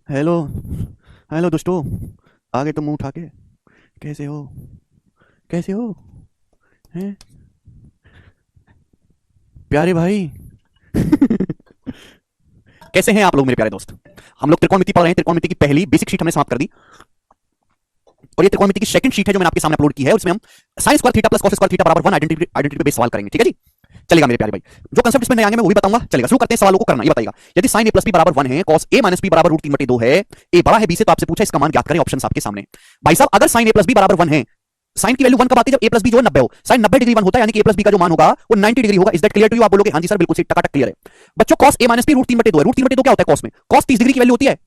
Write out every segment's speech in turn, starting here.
Hello. Hello दोस्तों। आ गए तुम मुंह उठा के। कैसे हो? कैसे हो? हैं? प्यारे भाई। कैसे हैं आप लोग मेरे प्यारे दोस्त? हम लोग त्रिकोणमिति पढ़ रहे हैं। त्रिकोणमिति की पहली बेसिक शीट हमने समाप्त कर दी और ये त्रिकोणमिति की सेकंड शीट है जो मैंने आपके सामने अपलोड की है। उसमें हम sign square theta plus cos square theta बराबर 1 आइडेंटिटी पे बेस सवाल करेंगे। ठीक है जी? चलेगा मेरे प्यारे भाई। जो कंसेप्ट इसमें नए आएंगे मैं वो भी बताऊंगा। चलेगा, शुरू करते हैं सवालों को करना। ये बताइएगा, यदि sin a प्लस बी बराबर 1 है, cos a माइनस बी बराबर रूट 3/2 है, a बड़ा है b से, तो आपसे पूछा इसका मान ज्ञात करें। ऑप्शन आपके सामने। भाई साहब, अगर sin a प्लस बी बराबर 1 है, साइन की वैल्यू 1 कब आती है? जब a प्लस बी जो है 90 हो। साइन 90 डिग्री 1 होता है, यानी कि a प्लस बी का जो मान होगा वो 90 डिग्री होगा। Is that clear to you? आप बोलोगे हाँ जी सर, बिल्कुल सही, टकाटक क्लियर है। बच्चों, cos a minus B root 3/2 है। रूट 3/2 क्या होता है cos में? cos 30 डिग्री की वैल्यू होती है।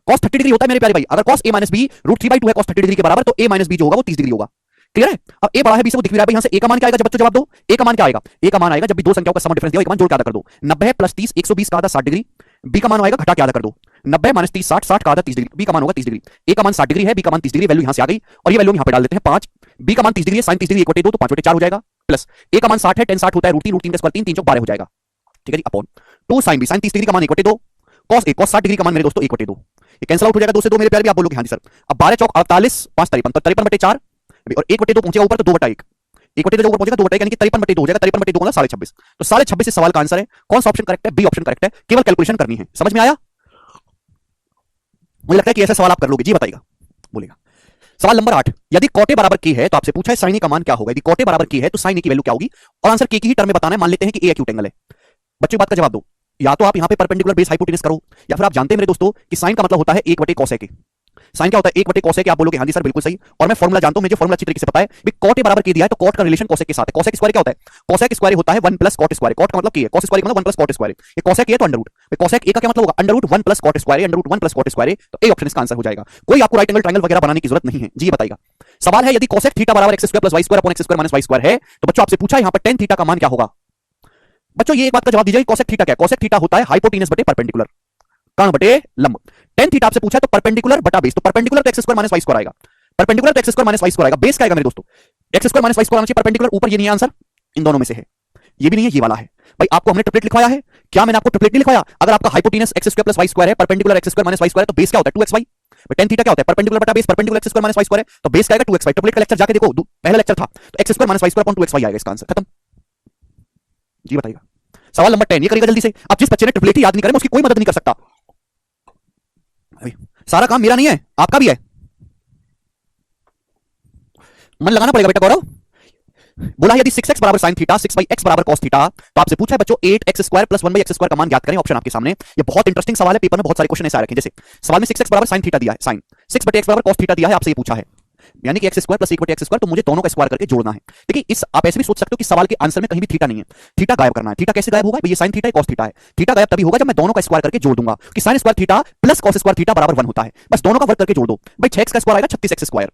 cos 30 डिग्री होता है मेरे प्यारे भाई। अगर cos a minus B root 3/2 है, cos 30 डिग्री के बराबर, तो a माइनस बी जो होगा वो 30 डिग्री होगा। क्लियर है? अब a बड़ा है b से, वो दिख भी रहा है भाई। यहां से a का मान क्या आएगा? जब बच्चों जवाब दो, a का मान क्या आएगा? a का मान आएगा, जब भी दो संख्याओं का सम डिफरेंस दिया, एक मान जोड़ के आधा कर दो। 90 है प्लस 30, 120 का आधा 60 डिग्री। b का मान आएगा, घटा के आधा कर दो। 90 माइनस 30 60, 60 का आधा 30 डिग्री। b का मान होगा 30 डिग्री। a का मान 60 डिग्री है, b का मान 30 डिग्री। वैल्यू यहां से आ गई और ये वैल्यू यहां पे डाल देते हैं 5। b का मान 30 डिग्री है, sin 30 डिग्री 1/2 तो 5/4 हो जाएगा। प्लस a का मान 60 है, tan 60 होता है, रूट 3 का स्क्वायर 3, 3 चौक 12 हो जाएगा। ठीक है जी? Upon 2 sin b, sin 30 degree का मान 1/2, cos a, cos 60 डिग्री का मान मेरे दोस्तों 1/2। ये कैंसिल आउट हो जाएगा 2 से 2 मेरे प्यारे भी। आप बोलोगे हाँ जी सर। अब 12 चौक 48, 5 53, तो 53/4 और 1/2 पहुंचेगा ऊपर तो 2/1। 1/2 ऊपर पहुंचेगा 2/1, यानी कि 53/2 हो जाएगा। 53/2 होगा 26.5। तो 26.5 इस सवाल का आंसर है। कौन सा ऑप्शन करेक्ट है? बी ऑप्शन करेक्ट है। केवल कैलकुलेशन करनी है। समझ में आया? मुझे लगता है कि ऐसा सवाल आप कर लोगे। जी बताइएगा, बोलेगा। सवाल नंबर 8, यदि कॉटे बराबर के है तो आपसे पूछा है साइन ए का मान क्या होगा। यदि कॉटे बराबर के है तो साइन ए की वैल्यू क्या होगी? और आंसर के की ही टर्म में बताना है। मान लेते हैं कि ए एक्यूट एंगल है। बच्चों बात का जवाब दो। या तो आप यहां पे परपेंडिकुलर बेस हाइपोटेनस करो, या फिर आप जानते हैं मेरे दोस्तों कि साइन का मतलब होता है 1/cos a। साइन क्या होता है? 1/cos a। आप बोलोगे हाँ जी सर, बिल्कुल सही। और मैं फॉर्मूला जानता हूं, मुझे फॉर्मूला अच्छी तरीके से पता है। भी कॉट ए बराबर के दिया है तो कॉट का रिलेशन cosec के साथ है। cosec स्क्वायर क्या होता है? cosec स्क्वायर होता है 1 प्लस cot स्क्वायर। cot का मतलब की है, cos स्क्वायर का मतलब 1 प्लस cot स्क्वायर। ये cosec ए तो अंडर रूट। cosec ए का क्या मतलब होगा? Under root 1 plus cot square, under root 1 plus cot square. तो ए ऑप्शन इसका आंसर हो जाएगा। कोई आपको राइट एंगल ट्रायंगल वगैरह बनाने की जरूरत नहीं है। जी ये बताइएगा। सवाल है, यदि cosec थीटा बराबर x square plus y square upon x square minus y square है, तो बच्चों आपसे पूछा यहां पर tan थीटा का मान क्या होगा? बच्चों ये एक बात का जवाब दीजिए, cosec थीटा क्या है? cosec थीटा होता है हाइपोटेनस बटे परपेंडिकुलर, कर्ण बटे लंब। tan थीटा आपसे पूछा है तो परपेंडिकुलर बटा बेस। तो परपेंडिकुलर तो x square minus y square आएगा। परपेंडिकुलर तो X square minus Y square आएगा। बेस क्या आएगा मेरे दोस्तों? X square minus Y square आना चाहिए परपेंडिकुलर। ऊपर ये नहीं है आंसर, इन दोनों में से है। ये भी नहीं है, ये वाला है। भाई आपको हमने ट्रिपलेट लिखवाया है क्या? मैंने आपको ट्रिपलेट नहीं लिखवाया? अगर आपका hypotenuse x square plus y square है, perpendicular x square minus Y square है, तो बेस क्या होता है? 2xy। tan थीटा क्या होता है? परपेंडिकुलर बटा base. Perpendicular x square minus Y square है तो बेस क्या आएगा? 2xy। ट्रिपलेट का लेक्चर जाके देखो, पहला लेक्चर था तो X square minus Y square upon 2xy आएगा। इसका आंसर खत्म। जी बताइएगा। सवाल नंबर 10 ये करिएगा जल्दी से। अब जिस बच्चे ने ट्रिपलेट ही याद नहीं करे, मैं उसकी कोई मदद नहीं कर सकता। सारा काम मेरा नहीं है, आपका भी है। मन लगाना पड़ेगा बेटा गौरव। बोला यदि 6x बराबर sin थीटा 6/x बराबर cos थीटा, तो आपसे पूछा है बच्चों 8x square plus 1/x square का मान ज्ञात करें। ऑप्शन आपके सामने। ये बहुत इंटरेस्टिंग सवाल है, पेपर में बहुत सारे क्वेश्चन ऐसे आ रखे हैं। जैसे सवाल में 6x बराबर sin थीटा दिया है, sin 6/x बराबर cos थीटा दिया है, आपसे ये पूछा है यानी कि x square plus 1/x square, तो मुझे दोनों का स्क्वायर करके जोड़ना है। देखिए इस आप ऐसे भी सोच सकते हो कि सवाल के आंसर में कहीं भी थीटा नहीं है, थीटा गायब करना है। थीटा कैसे गायब होगा? ये sin थीटा है, cos थीटा है। थीटा गायब तभी होगा जब मैं दोनों का स्क्वायर करके जोड़ दूंगा कि sin square theta plus cos square theta बराबर 1 होता है। बस दोनों का वर्ग करके जोड़ दो। भाई 6x का स्क्वायर आएगा 36x स्क्वायर।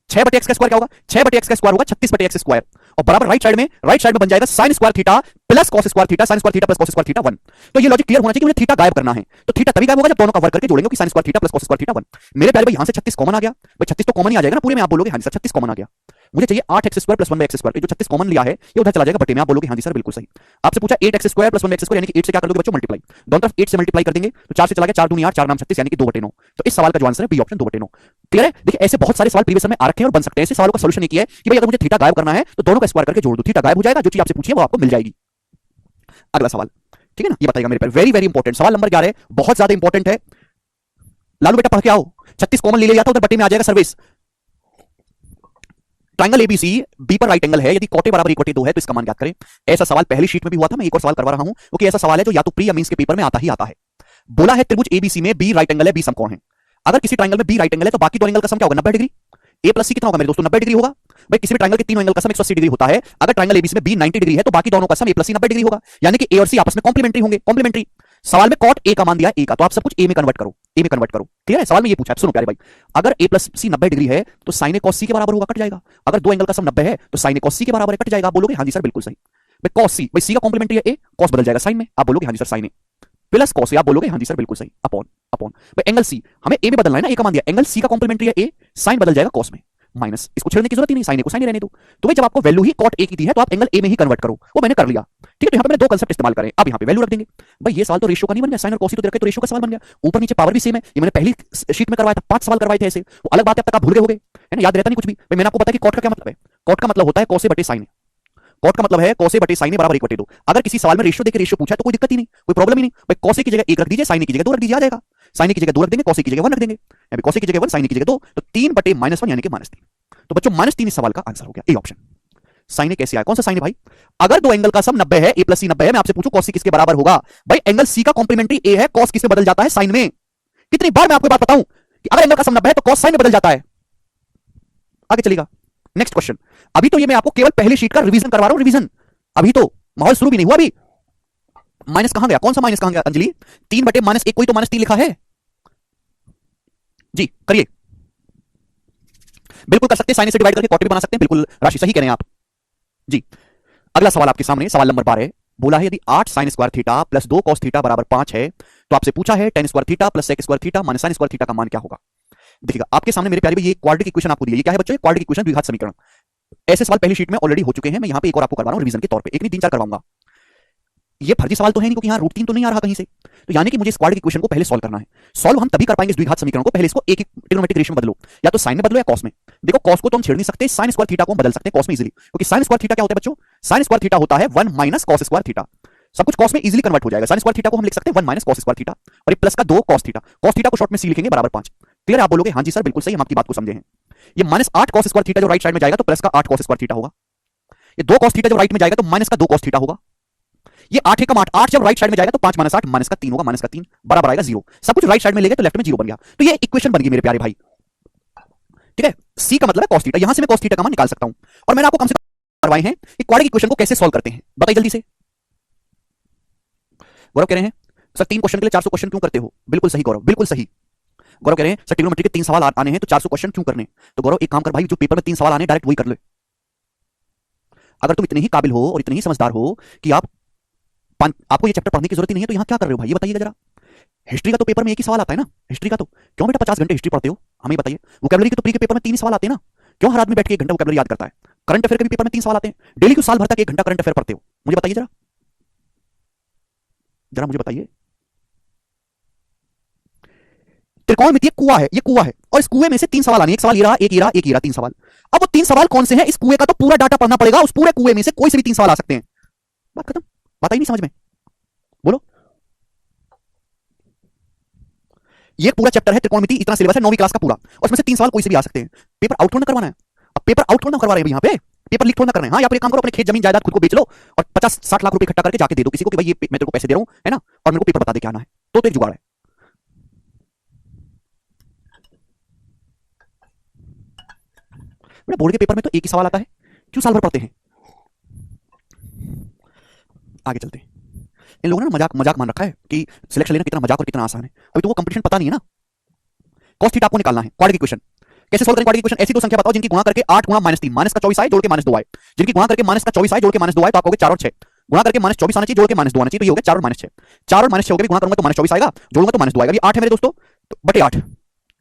6/x का स्क्वायर क्या होगा? 6/x का स्क्वायर होगा 36/x स्क्वायर। और बराबर राइट साइड में बन जाएगा sin square theta plus cos square theta, sin square theta plus cos square theta 1। तो ये लॉजिक क्लियर होना चाहिए कि मुझे थीटा गायब करना है। तो थीटा तभी गायब होगा जब दोनों का वर्ग करके जोड़ेंगे कि sin square theta plus cos square theta 1। मेरे प्यारे भाई यहां से 36 कॉमन आ गया। भाई 36 तो कॉमन ही आ जाएगा ना पूरे में। आप बोलोगे हां जी सर 36 कॉमन आ गया। मुझे चाहिए 8x square plus 1/x square. जो 36 कॉमन लिया है ये उधर चला जाएगा बटे में। आप बोलोगे हां जी सर बिल्कुल सही। आपसे पूछा 8x square plus 1/x square, यानी कि 8 से क्या कर दोगे बच्चों? मल्टीप्लाई। दोनों तरफ 8 से मल्टीप्लाई कर देंगे तो 4 से चला गया, 4 दूनी 8, 4 नाम 36, यानी कि 2/9। तो इस सवाल का जो आंसर है बी ऑप्शन 2/9। क्लियर है? देखिए ऐसे बहुत सारे सवाल प्रीवियस में आ रखे हैं और बन सकते हैं। ऐसे सवालों का सॉल्यूशन ये किया है कि भाई अगर मुझे थीटा गायब करना है तो दोनों का स्क्वायर करके जोड़ दो, थीटा गायब हो जाएगा, जो चीज आपसे पूछी है वो आपको मिल जाएगी। अगला सवाल, ठीक है ना? ये बताइएगा मेरे प्यारे, वेरी वेरी इंपॉर्टेंट सवाल नंबर 11 बहुत ज्यादा इंपॉर्टेंट है। लालू बेटा पढ़ के आओ। 36 कॉमन ले लिया था, उधर बटे में आ जाएगा सर्विस। ट्रायंगल एबीसी बी पर राइट एंगल है, यदि कॉटे बराबर 1/2 है तो इसका मान ज्ञात करें। ऐसा सवाल पहली शीट में भी हुआ था, मैं एक और सवाल करवा रहा हूं क्योंकि ऐसा सवाल है जो या तो प्री या मींस के पेपर में आता ही आता है। बोला है त्रिभुज एबीसी में बी राइट एंगल है, बी समकोण है। अगर किसी ट्रायंगल में बी राइट एंगल है तो बाकी दो एंगल का सम क्या होगा? 90 डिग्री। ए प्लस सी कितना होगा मेरे दोस्तों? 90 डिग्री होगा। भाई किसी भी ट्रायंगल के तीनों एंगल का सम 180 डिग्री होता है। अगर ट्रायंगल एबीसी में बी 90 डिग्री है तो बाकी दोनों का सम ए प्लस सी 90 डिग्री होगा, यानी कि ए और सी आपस में कॉम्प्लीमेंट्री होंगे। कॉम्प्लीमेंट्री। सवाल में कॉट ए का मान दिया ए का, तो आप सब कुछ ए में कन्वर्ट करो, ए में कन्वर्ट करो। ठीक है? सवाल में ये पूछा है, सुनो प्यारे भाई। अगर ए प्लस सी 90 डिग्री है तो साइन ए कॉस सी के बराबर होगा, कट जाएगा। अगर दो एंगल का सम 90 है तो साइन ए कॉस सी के बराबर है, कट जाएगा। आप बोलोगे हाँ जी सर बिल्कुल सही। भाई कॉस सी, भाई सी का कॉम्प्लीमेंट्री है ए, कॉस बदल जाएगा साइन में। आप बोलोगे हाँ जी sir sign A plus cos A. आप बोलोगे हाँ जी सर बिल्कुल सही। अपॉन अपॉन भाई एंगल सी हमें ए में बदलना है ना, ए का मान दिया, एंगल सी का कॉम्प्लीमेंट्री है ए, साइन बदल जाएगा कॉस में। माइनस, इसको छेड़ने की जरूरत ही नहीं, साइन ए को साइन ए रहने दो। तो भाई जब आपको वैल्यू ही कॉट ए की दी है तो आप एंगल ए में ही कन्वर्ट करो, वो मैंने कर लिया। ठीक है, तो यहाँ पे मैंने दो कंसेप्ट इस्तेमाल करें, अब यहाँ पे वैल्यू रख देंगे। भाई ये सवाल तो रेशियो का नहीं बन गया, साइन और कॉस ही तो रखे तो रेशियो का सवाल बन गया। ऊपर नीचे पावर भी सेम है, ये मैंने पहली शीट में करवाया था, 5 सवाल करवाए थे ऐसे, वो अलग बात है, अब तक आप भूल गए होगे, है ना, याद रहता नहीं कुछ भी। भाई मैंने आपको पता कि कॉट का क्या मतलब है, कॉट का मतलब होता है कॉस ए बटे साइन ए। कॉट का मतलब है कॉस ए बटे साइन ए बराबर 1/2। अगर किसी सवाल में रेशियो देके रेशियो पूछा तो कोई दिक्कत ही नहीं, कोई प्रॉब्लम ही नहीं। भाई कॉस ए की जगह 1 रख दीजिए, साइन ए की जगह 2 रख दीजिए, आ जाएगा। साइन ए की जगह 2 रख देंगे, कॉस ए की जगह 1 रख देंगे, यानी कॉस ए की जगह 1, साइन ए की जगह 2, तो 3/-1 यानी कि -3। तो बच्चों -3 इस सवाल का आंसर हो गया, ए ऑप्शन। साइन ए कैसे आया, कौन सा साइन है भाई? अगर दो एंगल का सम 90 है, ए प्लस सी 90 है, मैं आपसे पूछूं कॉस सी किसके बराबर होगा? भाई एंगल सी का कॉम्प्लीमेंट्री ए है, कॉस किसमें बदल जाता है? साइन में। कितनी बार मैं आपको बात बताऊं कि अगर एंगल का सम 90 है तो कॉस साइन में बदल जाता है। आगे चलेगा नेक्स्ट क्वेश्चन। अभी तो ये मैं आपको केवल पहली शीट का रिवीजन करवा रहा हूं, रिवीजन, अभी तो माहौल शुरू भी नहीं हुआ। अभी माइनस कहां गया, कौन सा माइनस कहां गया अंजलि? 3/-1, कोई तो -3 लिखा है जी, करिए। बिल्कुल कर सकते हैं, साइन से डिवाइड करके कॉट भी बना सकते हैं, बिल्कुल राशि सही कह रहे हैं आप जी। अगला सवाल आपके सामने, सवाल नंबर 12 बोला है यदि 8 sign square theta plus 2 cos theta बराबर 5 है तो आपसे पूछा है tan square theta plus sec square theta minus sin square theta का मान क्या होगा। देखिएगा आपके सामने मेरे प्यारे भाई ये क्वाड्रेटिक इक्वेशन आपको दी है, ये क्या है बच्चों? क्वाड्रेटिक इक्वेशन, द्विघात समीकरण। ऐसे सवाल पहली शीट में ऑलरेडी हो चुके हैं, मैं यहां पे एक और आपको करवा रहा हूं रिवीजन के तौर पे, एक नहीं 3-4 करवाऊंगा। ये फर्जी सवाल तो है नहीं क्योंकि यहां रूट 3 तो नहीं आ रहा कहीं से, तो यानी कि मुझे इस क्वाड्रेटिक इक्वेशन को पहले सॉल्व करना है। सॉल्व हम तभी कर पाएंगे इस द्विघात समीकरण को, पहले इसको एक ट्रिग्नोमेट्रिक रेशियो में बदलो, या तो साइन में बदलो या कॉस में। देखो कॉस को तो हम छेड़ नहीं सकते, साइन स्क्वायर थीटा को हम बदल सकते हैं कॉस में इजीली, क्योंकि साइन स्क्वायर थीटा क्या होता है बच्चों? साइन स्क्वायर थीटा होता है 1 माइनस कॉस स्क्वायर थीटा। सब कुछ कॉस में इजीली कन्वर्ट हो जाएगा। साइन स्क्वायर थीटा को हम लिख सकते हैं 1 माइनस कॉस स्क्वायर थीटा, और ये प्लस का 2 कॉस थीटा, कॉस थीटा को शॉर्ट में सी लिखेंगे बराबर 5। क्लियर है? आप बोलोगे हां जी सर बिल्कुल सही, हम आपकी बात को समझे हैं। ये -8 कॉस स्क्वायर थीटा जो राइट साइड में जाएगा तो प्लस का 8 कॉस स्क्वायर थीटा होगा। ये 2 कॉस थीटा जो राइट में जाएगा तो माइनस का 2 कॉस थीटा होगा। ये 8 एकम 8, 8 जब राइट साइड में जाएगा तो 5 - 8 माइनस का 3 होगा, माइनस का 3 बराबर आएगा 0। सब कुछ राइट साइड में ले गए तो लेफ्ट में 0 बन गया, तो ये इक्वेशन बन गई मेरे प्यारे भाई। ठीक है, सी का मतलब है cos थीटा, यहां से मैं cos थीटा का मान निकाल सकता हूं। और मैंने आपको कम से कम करवाए हैं कि क्वाड्रेटिक इक्वेशन को कैसे सॉल्व करते हैं, बताइए जल्दी से। गौरव कह रहे हैं सर 3 क्वेश्चन के लिए 400 क्वेश्चन क्यों करते हो? बिल्कुल सही गौरव, बिल्कुल सही। गौरव कह रहे हैं सर ट्रिग्नोमेट्री के 3 सवाल आने हैं तो 400 क्वेश्चन क्यों करने? तो गौरव एक काम कर भाई, जो पेपर में 3 सवाल आने डायरेक्ट वही कर ले। अगर तुम इतने ही काबिल हो और इतने ही समझदार हो कि आपको ये चैप्टर पढ़ने की जरूरत ही नहीं है तो यहां क्या कर रहे हो भाई, ये बताइएगा जरा। हिस्ट्री का तो पेपर में एक ही सवाल आता है ना, हिस्ट्री का तो क्यों बेटा 50 घंटे हिस्ट्री पढ़ते हो, हमें बताइए। वोकैबुलरी के तो प्री के पेपर में 3 ही सवाल आते हैं ना, क्यों हर आदमी बैठ के 1 घंटा वोकैबुलरी याद करता है? करंट अफेयर के भी पेपर में 3 सवाल आते हैं, डेली को साल भर तक 1 घंटा करंट अफेयर पढ़ते हो, मुझे बताइए जरा, जरा मुझे बताइए। त्रिकोणमितीय कुआं है, ये कुआं है, और इस कुएं में से 3 सवाल आने, एक सवाल ये रहा, एक ये रहा, एक ये रहा, 3 सवाल। अब वो 3 सवाल कौन से हैं, इस कुएं का तो पूरा डाटा पढ़ना पड़ेगा, उस पूरे कुएं में से कोई से भी 3 सवाल आ सकते हैं। बात खत्म, बात आई नहीं समझ में, बोलो। ये पूरा चैप्टर है त्रिकोणमिति, इतना सिलेबस है 9वीं क्लास का पूरा, और इसमें से 3 सवाल कोई से भी आ सकते हैं। पेपर आउट थोड़ा करवाना है, अब पेपर आउट थोड़ा करवा रहे हैं यहाँ पे, पेपर लीक थोड़ा करना है। हाँ, या फिर एक काम करो, अपने खेत जमीन जायदाद खुद को बेच लो और 50-60 लाख रुपए इकट्ठा करके जाके दे दो किसी को कि भाई ये मैं तेरे को पैसे दे रहा हूं, है ना, और मेरे को पेपर बता दे क्या आना है, तो एक जुगाड़ है। बोर्ड के पेपर में तो एक ही सवाल आता है, क्यों साल भर पढ़ते हैं? आगे चलते हैं। इन लोगों ने मजाक मजाक मान रखा है कि सिलेक्शन लेना कितना मजाक और कितना आसान है, अभी तो वो कंपटीशन पता नहीं है ना। कॉस थीटा आपको निकालना है, क्वाड्रेटिक इक्वेशन कैसे सोल्व करें? क्वाड्रेटिक इक्वेशन ऐसी दो संख्या बताओ जिनकी गुणा करके 8 गुणा -3 माइनस का 24 आए जोड़ के -2 आए, जिनकी गुणा करके माइनस का 24 आए जोड़ के -2 आए, तो आपको 4 और 6 गुणा करके -24 आना चाहिए, जोड़ के -2 आना चाहिए, तो ये हो गया 4 और -6। 4 और -6 हो गए, गुणा करूंगा तो -24 आएगा, जोड़ूंगा तो -2 आएगा। ये 8 है मेरे दोस्तों, तो बटे 8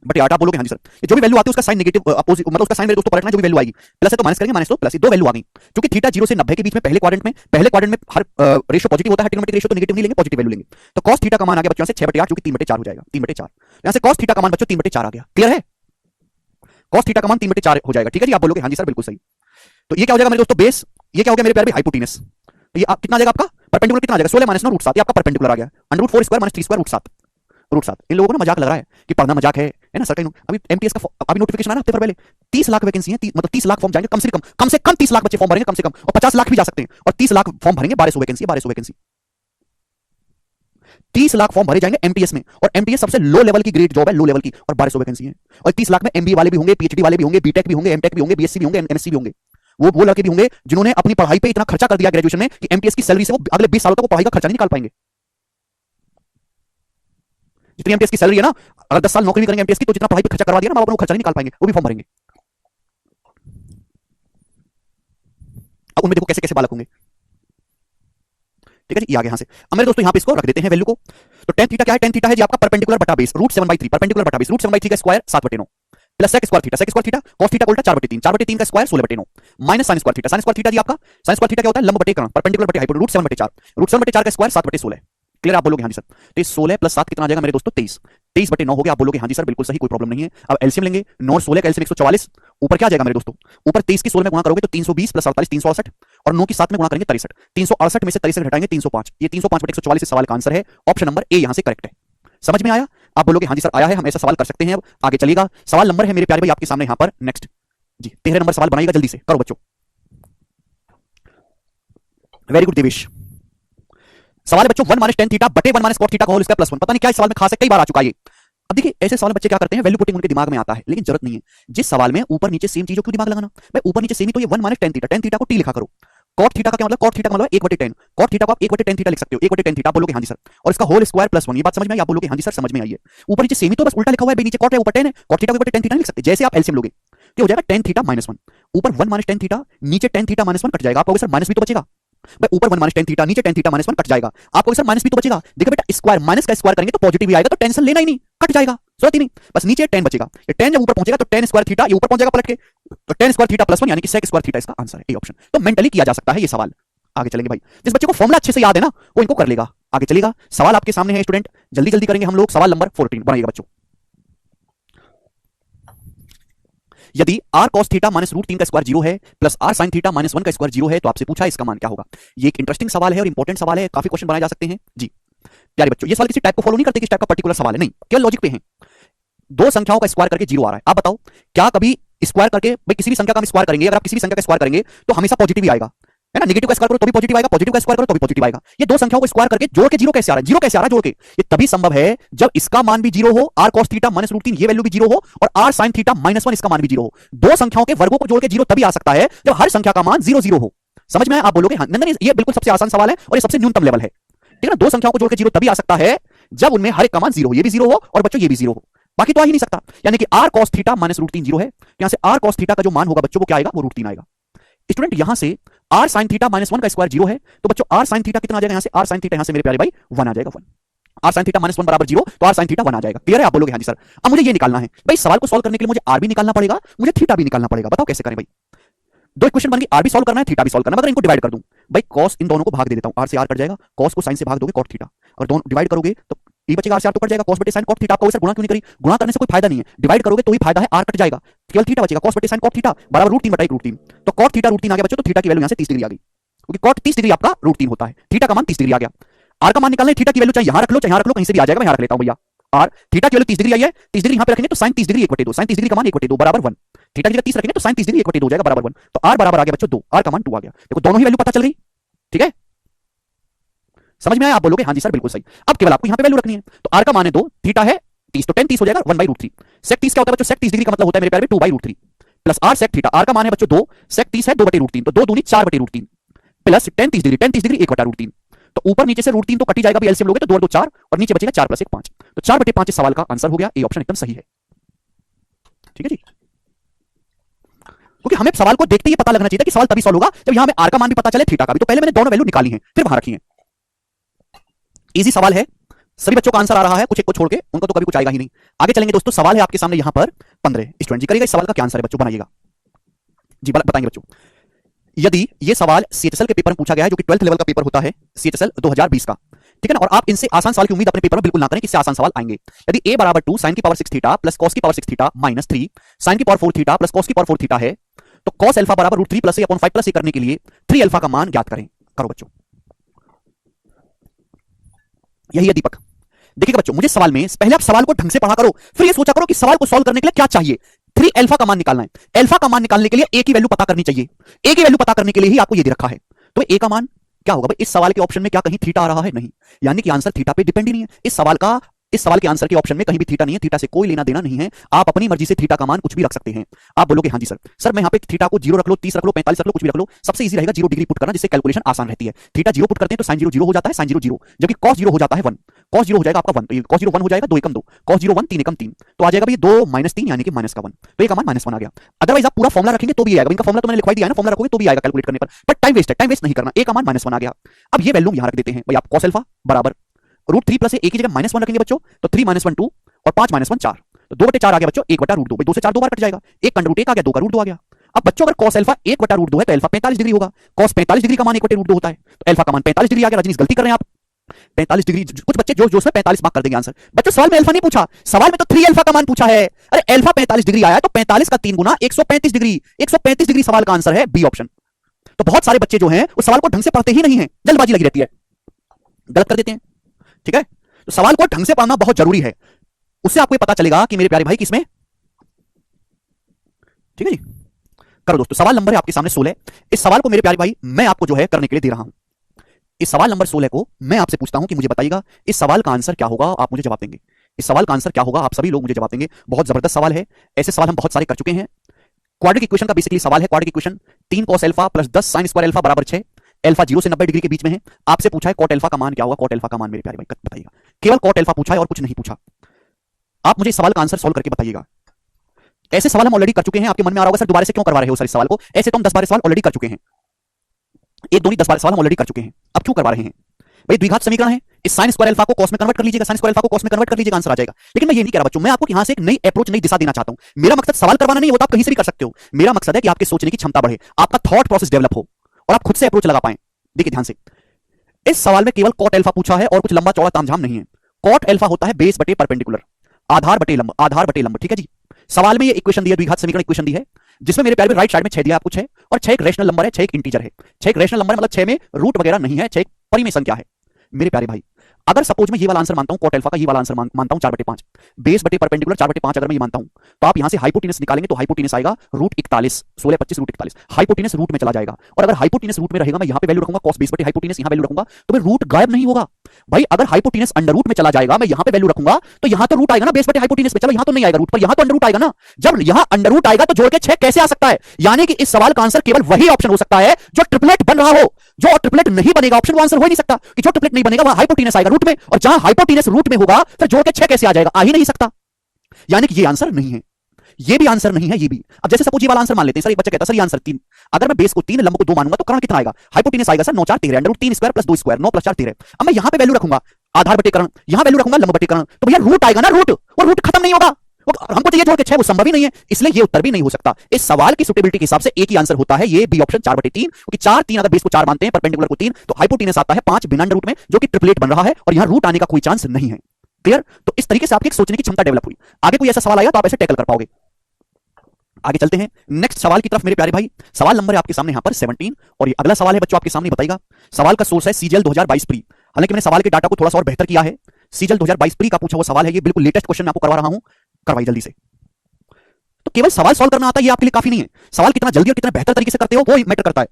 आप बोलोगे हाँ जी सर, ये जो भी वैल्यू आती है उसका साइन नेगेटिव अपोजिट, मतलब उसका साइन मेरे दोस्तों पलटना, जो भी वैल्यू आएगी प्लस है तो माइनस करेंगे, माइनस तो प्लस, ये दो वैल्यू आ गई। क्योंकि थीटा 0 से 90 के बीच में पहले क्वाड्रेंट में हर रेशियो पॉजिटिव होता है, ट्रिग्नोमेट्रिक रेशियो तो नेगेटिव नहीं लेंगे, पॉजिटिव वैल्यू लेंगे। तो cos थीटा का मान आ गया बच्चों से 6/8, जो कि 3/4 हो जाएगा, 3/4। यहां से cos थीटा का मान बच्चों 3/4 आ गया, क्लियर है? cos थीटा का मान 3/4 हो जाएगा, ठीक है जी। आप बोलोगे हाँ जी सर बिल्कुल सही। तो ये क्या हो जाएगा मेरे दोस्तों, बेस, ये क्या हो गया मेरे प्यारे भाई, हाइपोटेनस। तो ये कितना आ जाएगा आपका परपेंडिकुलर, कितना आ जाएगा 16 माइनस 9 √7, ये आपका परपेंडिकुलर आ गया, √4² माइनस 3² √7। इन लोगों को ना मजाक लग रहा है कि पढ़ना मजाक है ना सर। अभी एमटीएस का अभी नोटिफिकेशन आया ना हफ्ते भर पहले, 30 लाख वैकेंसी है, मतलब 30 लाख फॉर्म जाएंगे, कम से कम 30 लाख बच्चे फॉर्म भरेंगे, कम से कम, और 50 लाख भी जा सकते हैं, और 30 लाख फॉर्म भरेंगे, 1200 वैकेंसी, 1200 वैकेंसी, 30 लाख फॉर्म भरे जाएंगे एमटीएस में, और एमटीएस सबसे लो लेवल की ग्रेड जॉब है, लो लेवल की, और 1200 वैकेंसी है। और 30 लाख में एमबीए वाले भी होंगे, पीएचडी वाले भी होंगे, बीटेक भी होंगे, एमटेक भी होंगे, बीएससी भी होंगे, एमएससी भी होंगे। वो लड़के भी होंगे जिन्होंने अपनी पढ़ाई पे इतना खर्चा कर दिया ग्रेजुएशन में कि एमटीएस की सैलरी से वो अगले 20 सालों तक वो पढ़ाई का खर्चा नहीं निकाल पाएंगे। जितनी एमटीएस की सैलरी है ना, अगर 10 साल नौकरी करेंगे एमटीएस की, तो जितना पढ़ाई पे खर्चा करवा दिया ना, वो अपना खर्चा नहीं निकाल पाएंगे, वो भी फॉर्म भरेंगे। अब उनमें देखो कैसे कैसे बालक होंगे, ठीक है जी। ये आगे यहां से, अब मेरे दोस्तों यहां पे इसको रख देते हैं वैल्यू को। तो tan थीटा क्या है? tan थीटा है जी आपका परपेंडिकुलर बटा बेस √7/3, परपेंडिकुलर बटा बेस √7/3 का square 7/9, plus sec square theta cos theta का उल्टा 4/3 4/3 का square 16/9 minus sine square theta जी आपका साइन स्क्वायर थीटा क्या होता है लंब बटे कर्ण परपेंडिकुलर बटे हाइपोटेन्यूज रूट 7/4 का स्क्वायर 7/16 क्लियर आप बोलोगे हाँ जी सर तो ये 16 प्लस 7 कितना आ जाएगा मेरे दोस्तों 23 23/9 हो गया आप बोलोगे हाँ जी सर बिल्कुल सही कोई प्रॉब्लम नहीं है अब एलसीएम लेंगे 9 16 का एलसीएम 144 ऊपर क्या आ जाएगा मेरे दोस्तों ऊपर 23 की 16 में गुणा करोगे तो 320 प्लस 48 368 और 9 की 7 में गुणा करेंगे 63 368 में से 63 घटाएंगे 305 ये 305/144 इस सवाल का आंसर है ऑप्शन नंबर ए यहां से करेक्ट है समझ में आया आप बोलोगे हाँ जी सर आया है हम ऐसा सवाल कर सकते हैं अब आगे चलेगा सवाल नंबर है मेरे प्यारे भाई आपके सामने यहां पर नेक्स्ट जी 13 नंबर सवाल बनाइएगा जल्दी से करो बच्चों वेरी गुड देवेश सवाल है बच्चों 1 - tan थीटा बटे 1 - cot थीटा का होल स्क्वायर +1 पता नहीं क्या इस सवाल में खास है कई बार आ चुका है ये अब देखिए ऐसे सवाल बच्चे क्या करते हैं वैल्यू पुटिंग उनके दिमाग में आता है लेकिन जरूरत नहीं है जिस सवाल में ऊपर नीचे सेम चीजों क्यों दिमाग लगाना भाई ऊपर नीचे सेम ही तो ये 1 - tan थीटा को t लिखा करो cot थीटा का क्या मतलब cot थीटा का मतलब 1/tan cot थीटा को आप 1/tan थीटा लिख सकते हो 1/tan थीटा बोलोगे हाँ जी सर और इसका होल स्क्वायर +1 ये बात समझ में आई आप बोलोगे हाँ जी सर समझ में आई है ऊपर नीचे सेम ही तो बस उल्टा लिखा हुआ है नीचे cot है ऊपर tan है cot थीटा को 1/tan थीटा लिख सकते जैसे आप एलसीएम लोगे क्या हो जाएगा tan थीटा -1 ऊपर 1 - tan थीटा नीचे tan थीटा -1 कट जाएगा आपको सर माइनस भी तो बचेगा भाई ऊपर 1 - tan थीटा नीचे tan थीटा -1 कट जाएगा आपको सर माइनस भी तो बचेगा देखो बेटा स्क्वायर माइनस का स्क्वायर करेंगे तो पॉजिटिव ही आएगा तो टेंशन लेना ही नहीं कट जाएगा जरूरत ही नहीं बस नीचे tan बचेगा ये tan जब ऊपर पहुंचेगा तो tan स्क्वायर थीटा ये ऊपर पहुंच जाएगा पलट के तो tan स्क्वायर थीटा +1 यानी कि sec स्क्वायर थीटा इसका आंसर है ए ऑप्शन तो मेंटली किया जा सकता है ये सवाल आगे चलेंगे भाई जिस बच्चे को फॉर्मूला अच्छे से याद है ना वो इनको कर लेगा आगे चलेगा सवाल आपके सामने है स्टूडेंट जल्दी जल्दी करेंगे हम लोग सवाल नंबर 14 बनाइएगा बच्चों यदि r cos थीटा -√3 का स्क्वायर 0 है प्लस r sin थीटा -1 का स्क्वायर 0 है तो आपसे पूछा इसका मान क्या होगा ये एक इंटरेस्टिंग सवाल है और इंपॉर्टेंट सवाल है काफी क्वेश्चन बनाए जा सकते हैं जी प्यारे बच्चों ये सवाल किसी टाइप को फॉलो नहीं करते कि टाइप का पर्टिकुलर सवाल है नहीं केवल लॉजिक पे है दो संख्याओं का स्क्वायर करके 0 आ रहा है आप बताओ क्या कभी स्क्वायर करके भाई किसी भी संख्या का हम स्क्वायर करेंगे अगर आप किसी भी संख्या का स्क्वायर करेंगे तो हमेशा पॉजिटिव ही आएगा है ना नेगेटिव का स्क्वायर करो तो भी पॉजिटिव आएगा पॉजिटिव का स्क्वायर करो तो भी पॉजिटिव आएगा ये दो संख्याओं को स्क्वायर करके जोड़ के 0 कैसे आ रहा है 0 कैसे आ रहा है जोड़ के ये तभी संभव है जब इसका मान भी 0 हो r cos थीटा -√3 ये वैल्यू भी 0 हो और r sin थीटा -1 इसका मान भी 0 हो दो संख्याओं के वर्गों को जोड़ के 0 तभी आ सकता है जब हर संख्या का मान 0 0 हो समझ में आप बोलोगे हाँ नंदन ये बिल्कुल सबसे आसान सवाल है और ये सबसे न्यूनतम लेवल है ठीक है ना दो संख्याओं को जोड़ के 0 तभी आ सकता है जब उनमें हर एक का मान 0 हो ये भी 0 हो और बच्चों ये भी 0 हो बाकी तो आ ही नहीं सकता यानी कि r cos थीटा -√3 0 है यहां से r cos थीटा का जो मान होगा बच्चों वो क्या आएगा वो √3 आएगा स्टूडेंट यहां से r sin थीटा -1 का स्क्वायर 0 है तो बच्चों r sin थीटा कितना आ जाएगा यहां से r sin थीटा यहां से मेरे प्यारे भाई 1 आ जाएगा 1 r sin थीटा -1 बराबर 0 तो r sin थीटा 1 आ जाएगा क्लियर है आप बोलोगे हाँ जी सर अब मुझे ये निकालना है भाई सवाल को सॉल्व करने के लिए मुझे r भी निकालना पड़ेगा मुझे थीटा भी निकालना पड़ेगा बताओ कैसे करें भाई दो इक्वेशन बन गई r भी सॉल्व करना है थीटा भी सॉल्व करना है अगर इनको डिवाइड कर दूं भाई cos इन दोनों को भाग दे देता हूं r से r कट जाएगा cos को sin से भाग दोगे cot थीटा और दोनों डिवाइड करोगे तो ये बचेगा r से r तो कट जाएगा cos बटे sin cot थीटा आपको सर गुणा क्यों नहीं करी गुणा करने से कोई फायदा नहीं है डिवाइड करोगे तो ही फायदा है r कट जाएगा केवल थीटा बचेगा cos बटे sin cot थीटा बराबर √3/√3 तो cot थीटा √3 आ गया बच्चों तो थीटा की वैल्यू यहां से 30 डिग्री आ गई क्योंकि cot 30 डिग्री आपका √3 होता है थीटा का मान 30 डिग्री आ गया r का मान निकालना है थीटा की वैल्यू चाहे यहां रख लो चाहे यहां रख लो कहीं से भी आ जाएगा मैं यहां रख लेता हूं भैया r थीटा की वैल्यू 30 डिग्री आई है 30 डिग्री यहां पे रखेंगे तो sin 30 डिग्री 1/2 sin 30 डिग्री का मान 1/2 बराबर 1 थीटा की जगह 30 रखेंगे तो sin 30 डिग्री 1/2 हो जाएगा बराबर 1 तो r बराबर आ गया बच्चों 2 r का मान 2 आ गया देखो दोनों ही वैल्यू पता चल गई ठीक है समझ में आया आप बोलोगे हाँ जी सर बिल्कुल सही अब केवल आपको यहां पे वैल्यू रखनी है तो r का मान है 2 थीटा है 30 तो tan 30 हो जाएगा 1/√3 sec 30 क्या होता है बच्चों sec 30 डिग्री का मतलब होता है मेरे प्यारे 2/√3 plus r sec theta r का मान है बच्चों 2 sec 30 है 2/√3 तो 2 दूनी 4/√3 प्लस tan 30 डिग्री 1/√3 तो ऊपर नीचे से √3 तो कट ही जाएगा भी एलसीएम लोगे तो 2 और 2 4 और नीचे बचेगा 4 + 1 5 तो 4/5 इस सवाल का आंसर हो गया ए ऑप्शन एकदम सही है ठीक है जी क्योंकि हमें सवाल को देखते ही पता लगना चाहिए कि सवाल तभी सॉल्व होगा जब यहां हमें r का मान भी पता चले थीटा का भी तो पहले मैंने दोनों वैल्यू निकाली हैं फिर वहां रखी हैं इजी सवाल है सभी बच्चों का आंसर आ रहा है कुछ एक को छोड़ के उनको तो कभी कुछ आएगा ही नहीं आगे चलेंगे दोस्तों सवाल है आपके सामने यहां पर 15 स्टूडेंट जी करिएगा इस सवाल का क्या आंसर है बच्चों बनाइएगा जी बताएंगे बच्चों यदि ये सवाल सीएचएसएल के पेपर में पूछा गया है जो कि 12th लेवल का पेपर होता है सीएचएसएल 2020 का ठीक है ना और आप इनसे आसान सवाल की उम्मीद अपने पेपर में बिल्कुल ना करें कि इससे आसान सवाल आएंगे यदि a बराबर 2 sin की पावर 6 थीटा प्लस cos की पावर 6 थीटा माइनस 3 sin की पावर 4 थीटा प्लस cos की पावर 4 थीटा है तो cos अल्फा बराबर √3 + a/5 + a करने के लिए 3 अल्फा का मान ज्ञात करें करो बच्चों यही है दीपक देखिएगा बच्चों मुझे सवाल में पहले आप सवाल को ढंग से पढ़ा करो फिर ये सोचा करो कि सवाल को सॉल्व करने के लिए क्या चाहिए 3 अल्फा का मान निकालना है अल्फा का मान निकालने के लिए a की वैल्यू पता करनी चाहिए a की वैल्यू पता करने के लिए ही आपको ये दे रखा है तो a का मान क्या होगा भाई इस सवाल के ऑप्शन में क्या कहीं थीटा आ रहा है नहीं यानी कि आंसर थीटा पे डिपेंड ही नहीं है इस सवाल के आंसर के ऑप्शन में कहीं भी थीटा नहीं है थीटा से कोई लेना देना नहीं है आप अपनी मर्जी से थीटा का मान कुछ भी रख सकते हैं आप बोलोगे हाँ जी सर मैं यहाँ पे थीटा को 0 रख लो 30 रख लो 45 रख लो कुछ भी रख लो सबसे इजी रहेगा 0 डिग्री पुट करना जिससे कैलकुलेशन आसान रहती है थीटा 0 पुट करते हैं तो sin 0 0 हो जाता है sin 0 0 जबकि cos 0 हो जाता है 1 cos 0 हो जाएगा आपका 1 तो ये cos 0 1 हो जाएगा 2 एकम 2 cos 0 1 3 एकम 3 तो आ जाएगा भाई 2 - 3 यानी कि माइनस का 1 तो ये का मान -1 आ गया अदरवाइज आप पूरा फॉर्मुला रखेंगे तो भी आएगा इनका फॉर्मुला तो मैंने लिखवा दिया है ना फॉर्मुला रखोगे तो भी आएगा कैलकुलेट करने पर टाइम वेस्ट नहीं करना a का मान -1 आ गया अब ये वैल्यू यहां रख देते हैं भाई आप cos अल्फा बराबर √3 + a की जगह -1 रखेंगे बच्चों तो 3 - 1 2 और 5 - 1 4 तो 2/4 आ गया बच्चों 1/√2। भाई 2 से 4 दो बार कट जाएगा, 1 का अंडर रूट 1 आ गया, 2 का रूट 2 आ गया। अब बच्चों अगर cos अल्फा 1/√2 है तो अल्फा 45 डिग्री होगा। cos 45 डिग्री का मान 1/√2 होता है, तो अल्फा का मान 45 डिग्री आ गया। रजनीश गलती कर रहे हैं आप, 45 डिग्री। कुछ बच्चे जोश जोश में 45 मार्क कर देंगे आंसर। बच्चों सवाल में अल्फा नहीं पूछा, सवाल में तो 3 अल्फा का मान पूछा है। अरे अल्फा 45 डिग्री आया तो 45 का 3 गुना 135 डिग्री, 135 डिग्री सवाल का आंसर है बी ऑप्शन। तो बहुत सारे बच्चे जो हैं उस सवाल को ढंग से पढ़ते ही नहीं है, जल्दबाजी लगी रहती है, गलत कर देते हैं। ठीक है, तो सवाल को ढंग से पढ़ना बहुत जरूरी है, उससे आपको ये पता चलेगा कि मेरे प्यारे भाई किसमें। ठीक है जी, करो दोस्तों। सवाल नंबर है आपके सामने 16। इस सवाल को मेरे प्यारे भाई मैं आपको जो है करने के लिए दे रहा हूं। इस सवाल नंबर 16 को मैं आपसे पूछता हूं कि मुझे बताइएगा इस सवाल का आंसर क्या होगा, आप मुझे जवाब देंगे। इस सवाल का आंसर क्या होगा, आप सभी लोग मुझे जवाब देंगे। बहुत जबरदस्त सवाल है, ऐसे सवाल हम बहुत सारे कर चुके हैं। क्वाड्रेटिक इक्वेशन का बेसिकली सवाल है। Quadratic equation 3 cos alpha plus 10 sin square alpha बराबर 6। अल्फा 0 से 90 डिग्री के बीच में है। आपसे पूछा है cot अल्फा का मान क्या होगा। cot अल्फा का मान मेरे प्यारे भाई बताइएगा, केवल cot अल्फा पूछा है और कुछ नहीं पूछा। आप मुझे इस सवाल का आंसर सॉल्व करके बताइएगा। ऐसे सवाल हम ऑलरेडी कर चुके हैं। आपके मन में आ रहा होगा सर दोबारा से क्यों करवा रहे हो सर इस सवाल को, ऐसे तो हम 10 बार सवाल ऑलरेडी कर चुके हैं। एक दो नहीं 10 बार सवाल हम ऑलरेडी कर चुके हैं, अब क्यों करवा रहे हैं भाई। द्विघात समीकरण है, इस sin स्क्वायर अल्फा को cos में कन्वर्ट कर लीजिएगा, sin स्क्वायर अल्फा को cos में कन्वर्ट कर लीजिएगा, आंसर आ जाएगा। लेकिन मैं ये नहीं कह रहा बच्चों, मैं आपको यहां से एक नई अप्रोच, नई दिशा देना चाहता हूं। मेरा मकसद सवाल करवाना नहीं होता, आप कहीं से भी कर सकते हो। मेरा मकसद है कि आपके सोचने की क्षमता बढ़े, आपका थॉट प्रोसेस डेवलप हो और आप खुद से अप्रोच लगा पाएं। देखिए ध्यान से, इस सवाल में केवल cot अल्फा पूछा है और कुछ लंबा चौड़ा तामझाम नहीं है। cot अल्फा होता है बेस बटे परपेंडिकुलर, आधार बटे लंब, आधार बटे लंब। ठीक है जी, सवाल में ये इक्वेशन दी है, द्विघात समीकरण इक्वेशन दी है, जिसमें मेरे प्यारे में राइट साइड में 6 दिया आपको 6, और 6 एक रेशनल नंबर है, 6 एक इंटीजर है। 6 एक रेशनल नंबर है, मतलब 6 में रूट वगैरह नहीं है, 6 एक परिमेय संख्या है। मेरे प्यारे भाई अगर सपोज मैं ये वाला आंसर मानता हूं, cot अल्फा का ये वाला आंसर मानता हूं 4/5, बेस बटे परपेंडिकुलर 4/5 अगर मैं ये मानता हूं, तो आप यहां से हाइपोटेनस निकालेंगे तो हाइपोटेनस आएगा √41, 16 25 √41। हाइपोटेनस रूट में चला जाएगा, और अगर हाइपोटेनस रूट में रहेगा, मैं यहां पे वैल्यू रखूंगा cos बेस बटे हाइपोटेनस, यहां वैल्यू रखूंगा, तो फिर रूट गायब नहीं होगा भाई। अगर हाइपोटेनस अंडर रूट में चला जाएगा, मैं यहां पे वैल्यू रखूंगा, तो यहां तो रूट आएगा ना बेस बटे हाइपोटेनस में। चलो यहां तो नहीं आएगा रूट, पर यहां तो अंडर रूट आएगा ना। जब यहां अंडर रूट आएगा तो जोड़ के 6 कैसे आ सकता है। यानी कि इस सवाल का आंसर केवल वही ऑप्शन हो सकता है जो ट्रिपलेट बन रहा हो। जो ट्रिपलेट नहीं बनेगा ऑप्शन, वो आंसर हो ही नहीं सकता। कि जो ट्रिपलेट नहीं बनेगा वहां हाइपोटेनस आएगा रूट में, और जहां हाइपोटेनस रूट में होगा फिर जोड़ के 6 कैसे आ जाएगा, आ ही नहीं सकता। यानी कि ये आंसर नहीं है, ये भी आंसर नहीं है, ये भी। अब जैसे सपोज ये वाला आंसर मान लेते हैं, सर एक बच्चा कहता है सर ये आंसर 3, अगर मैं बेस को 3 लंब को 2 मानूंगा तो कर्ण कितना आएगा, हाइपोटेनस आएगा sir 9 4 13, under root 3 square plus 2 square, 9 plus 4 13। अब मैं यहां पे वैल्यू रखूंगा आधार बटे कर्ण, यहां वैल्यू रखूंगा लंब बटे कर्ण, तो भैया रूट आएगा ना रूट, और रूट खत्म नहीं होगा। हमको चाहिए जोड़ के 6, वो संभव ही नहीं है, इसलिए ये उत्तर भी नहीं हो सकता। इस सवाल की सुटेबिलिटी के हिसाब से एक ही आंसर होता है, ये बी ऑप्शन 4/3, क्योंकि 4 3 अगर बेस को 4 मानते हैं, परपेंडिकुलर को 3, तो हाइपोटेनस आता है 5 बिना अंडर रूट में, जो कि ट्रिपलेट बन रहा है, और यहां रूट आने का कोई चांस नहीं है। क्लियर? तो इस तरीके से आपकी सोचने की क्षमता डेवलप हुई। आगे कोई ऐसा सवाल आएगा तो आप ऐसे टैकल कर पाओगे। आगे चलते हैं नेक्स्ट सवाल की तरफ मेरे प्यारे भाई। सवाल नंबर है आपके सामने यहां पर 17, और ये अगला सवाल है बच्चों आपके सामने, बताइएगा। सवाल का सोर्स है सीजीएल 2022 प्री। हालांकि मैंने सवाल के डाटा को थोड़ा सा और बेहतर किया है। सीजीएल 2022 प्री का पूछा हुआ सवाल है, ये बिल्कुल लेटेस्ट क्वेश्चन मैं आपको करवा रहा हूं, करवाइए जल्दी से। तो केवल सवाल सॉल्व करना आता है ये आपके लिए काफी नहीं है, सवाल कितना जल्दी और कितना बेहतर तरीके से करते हो वो मैटर करता है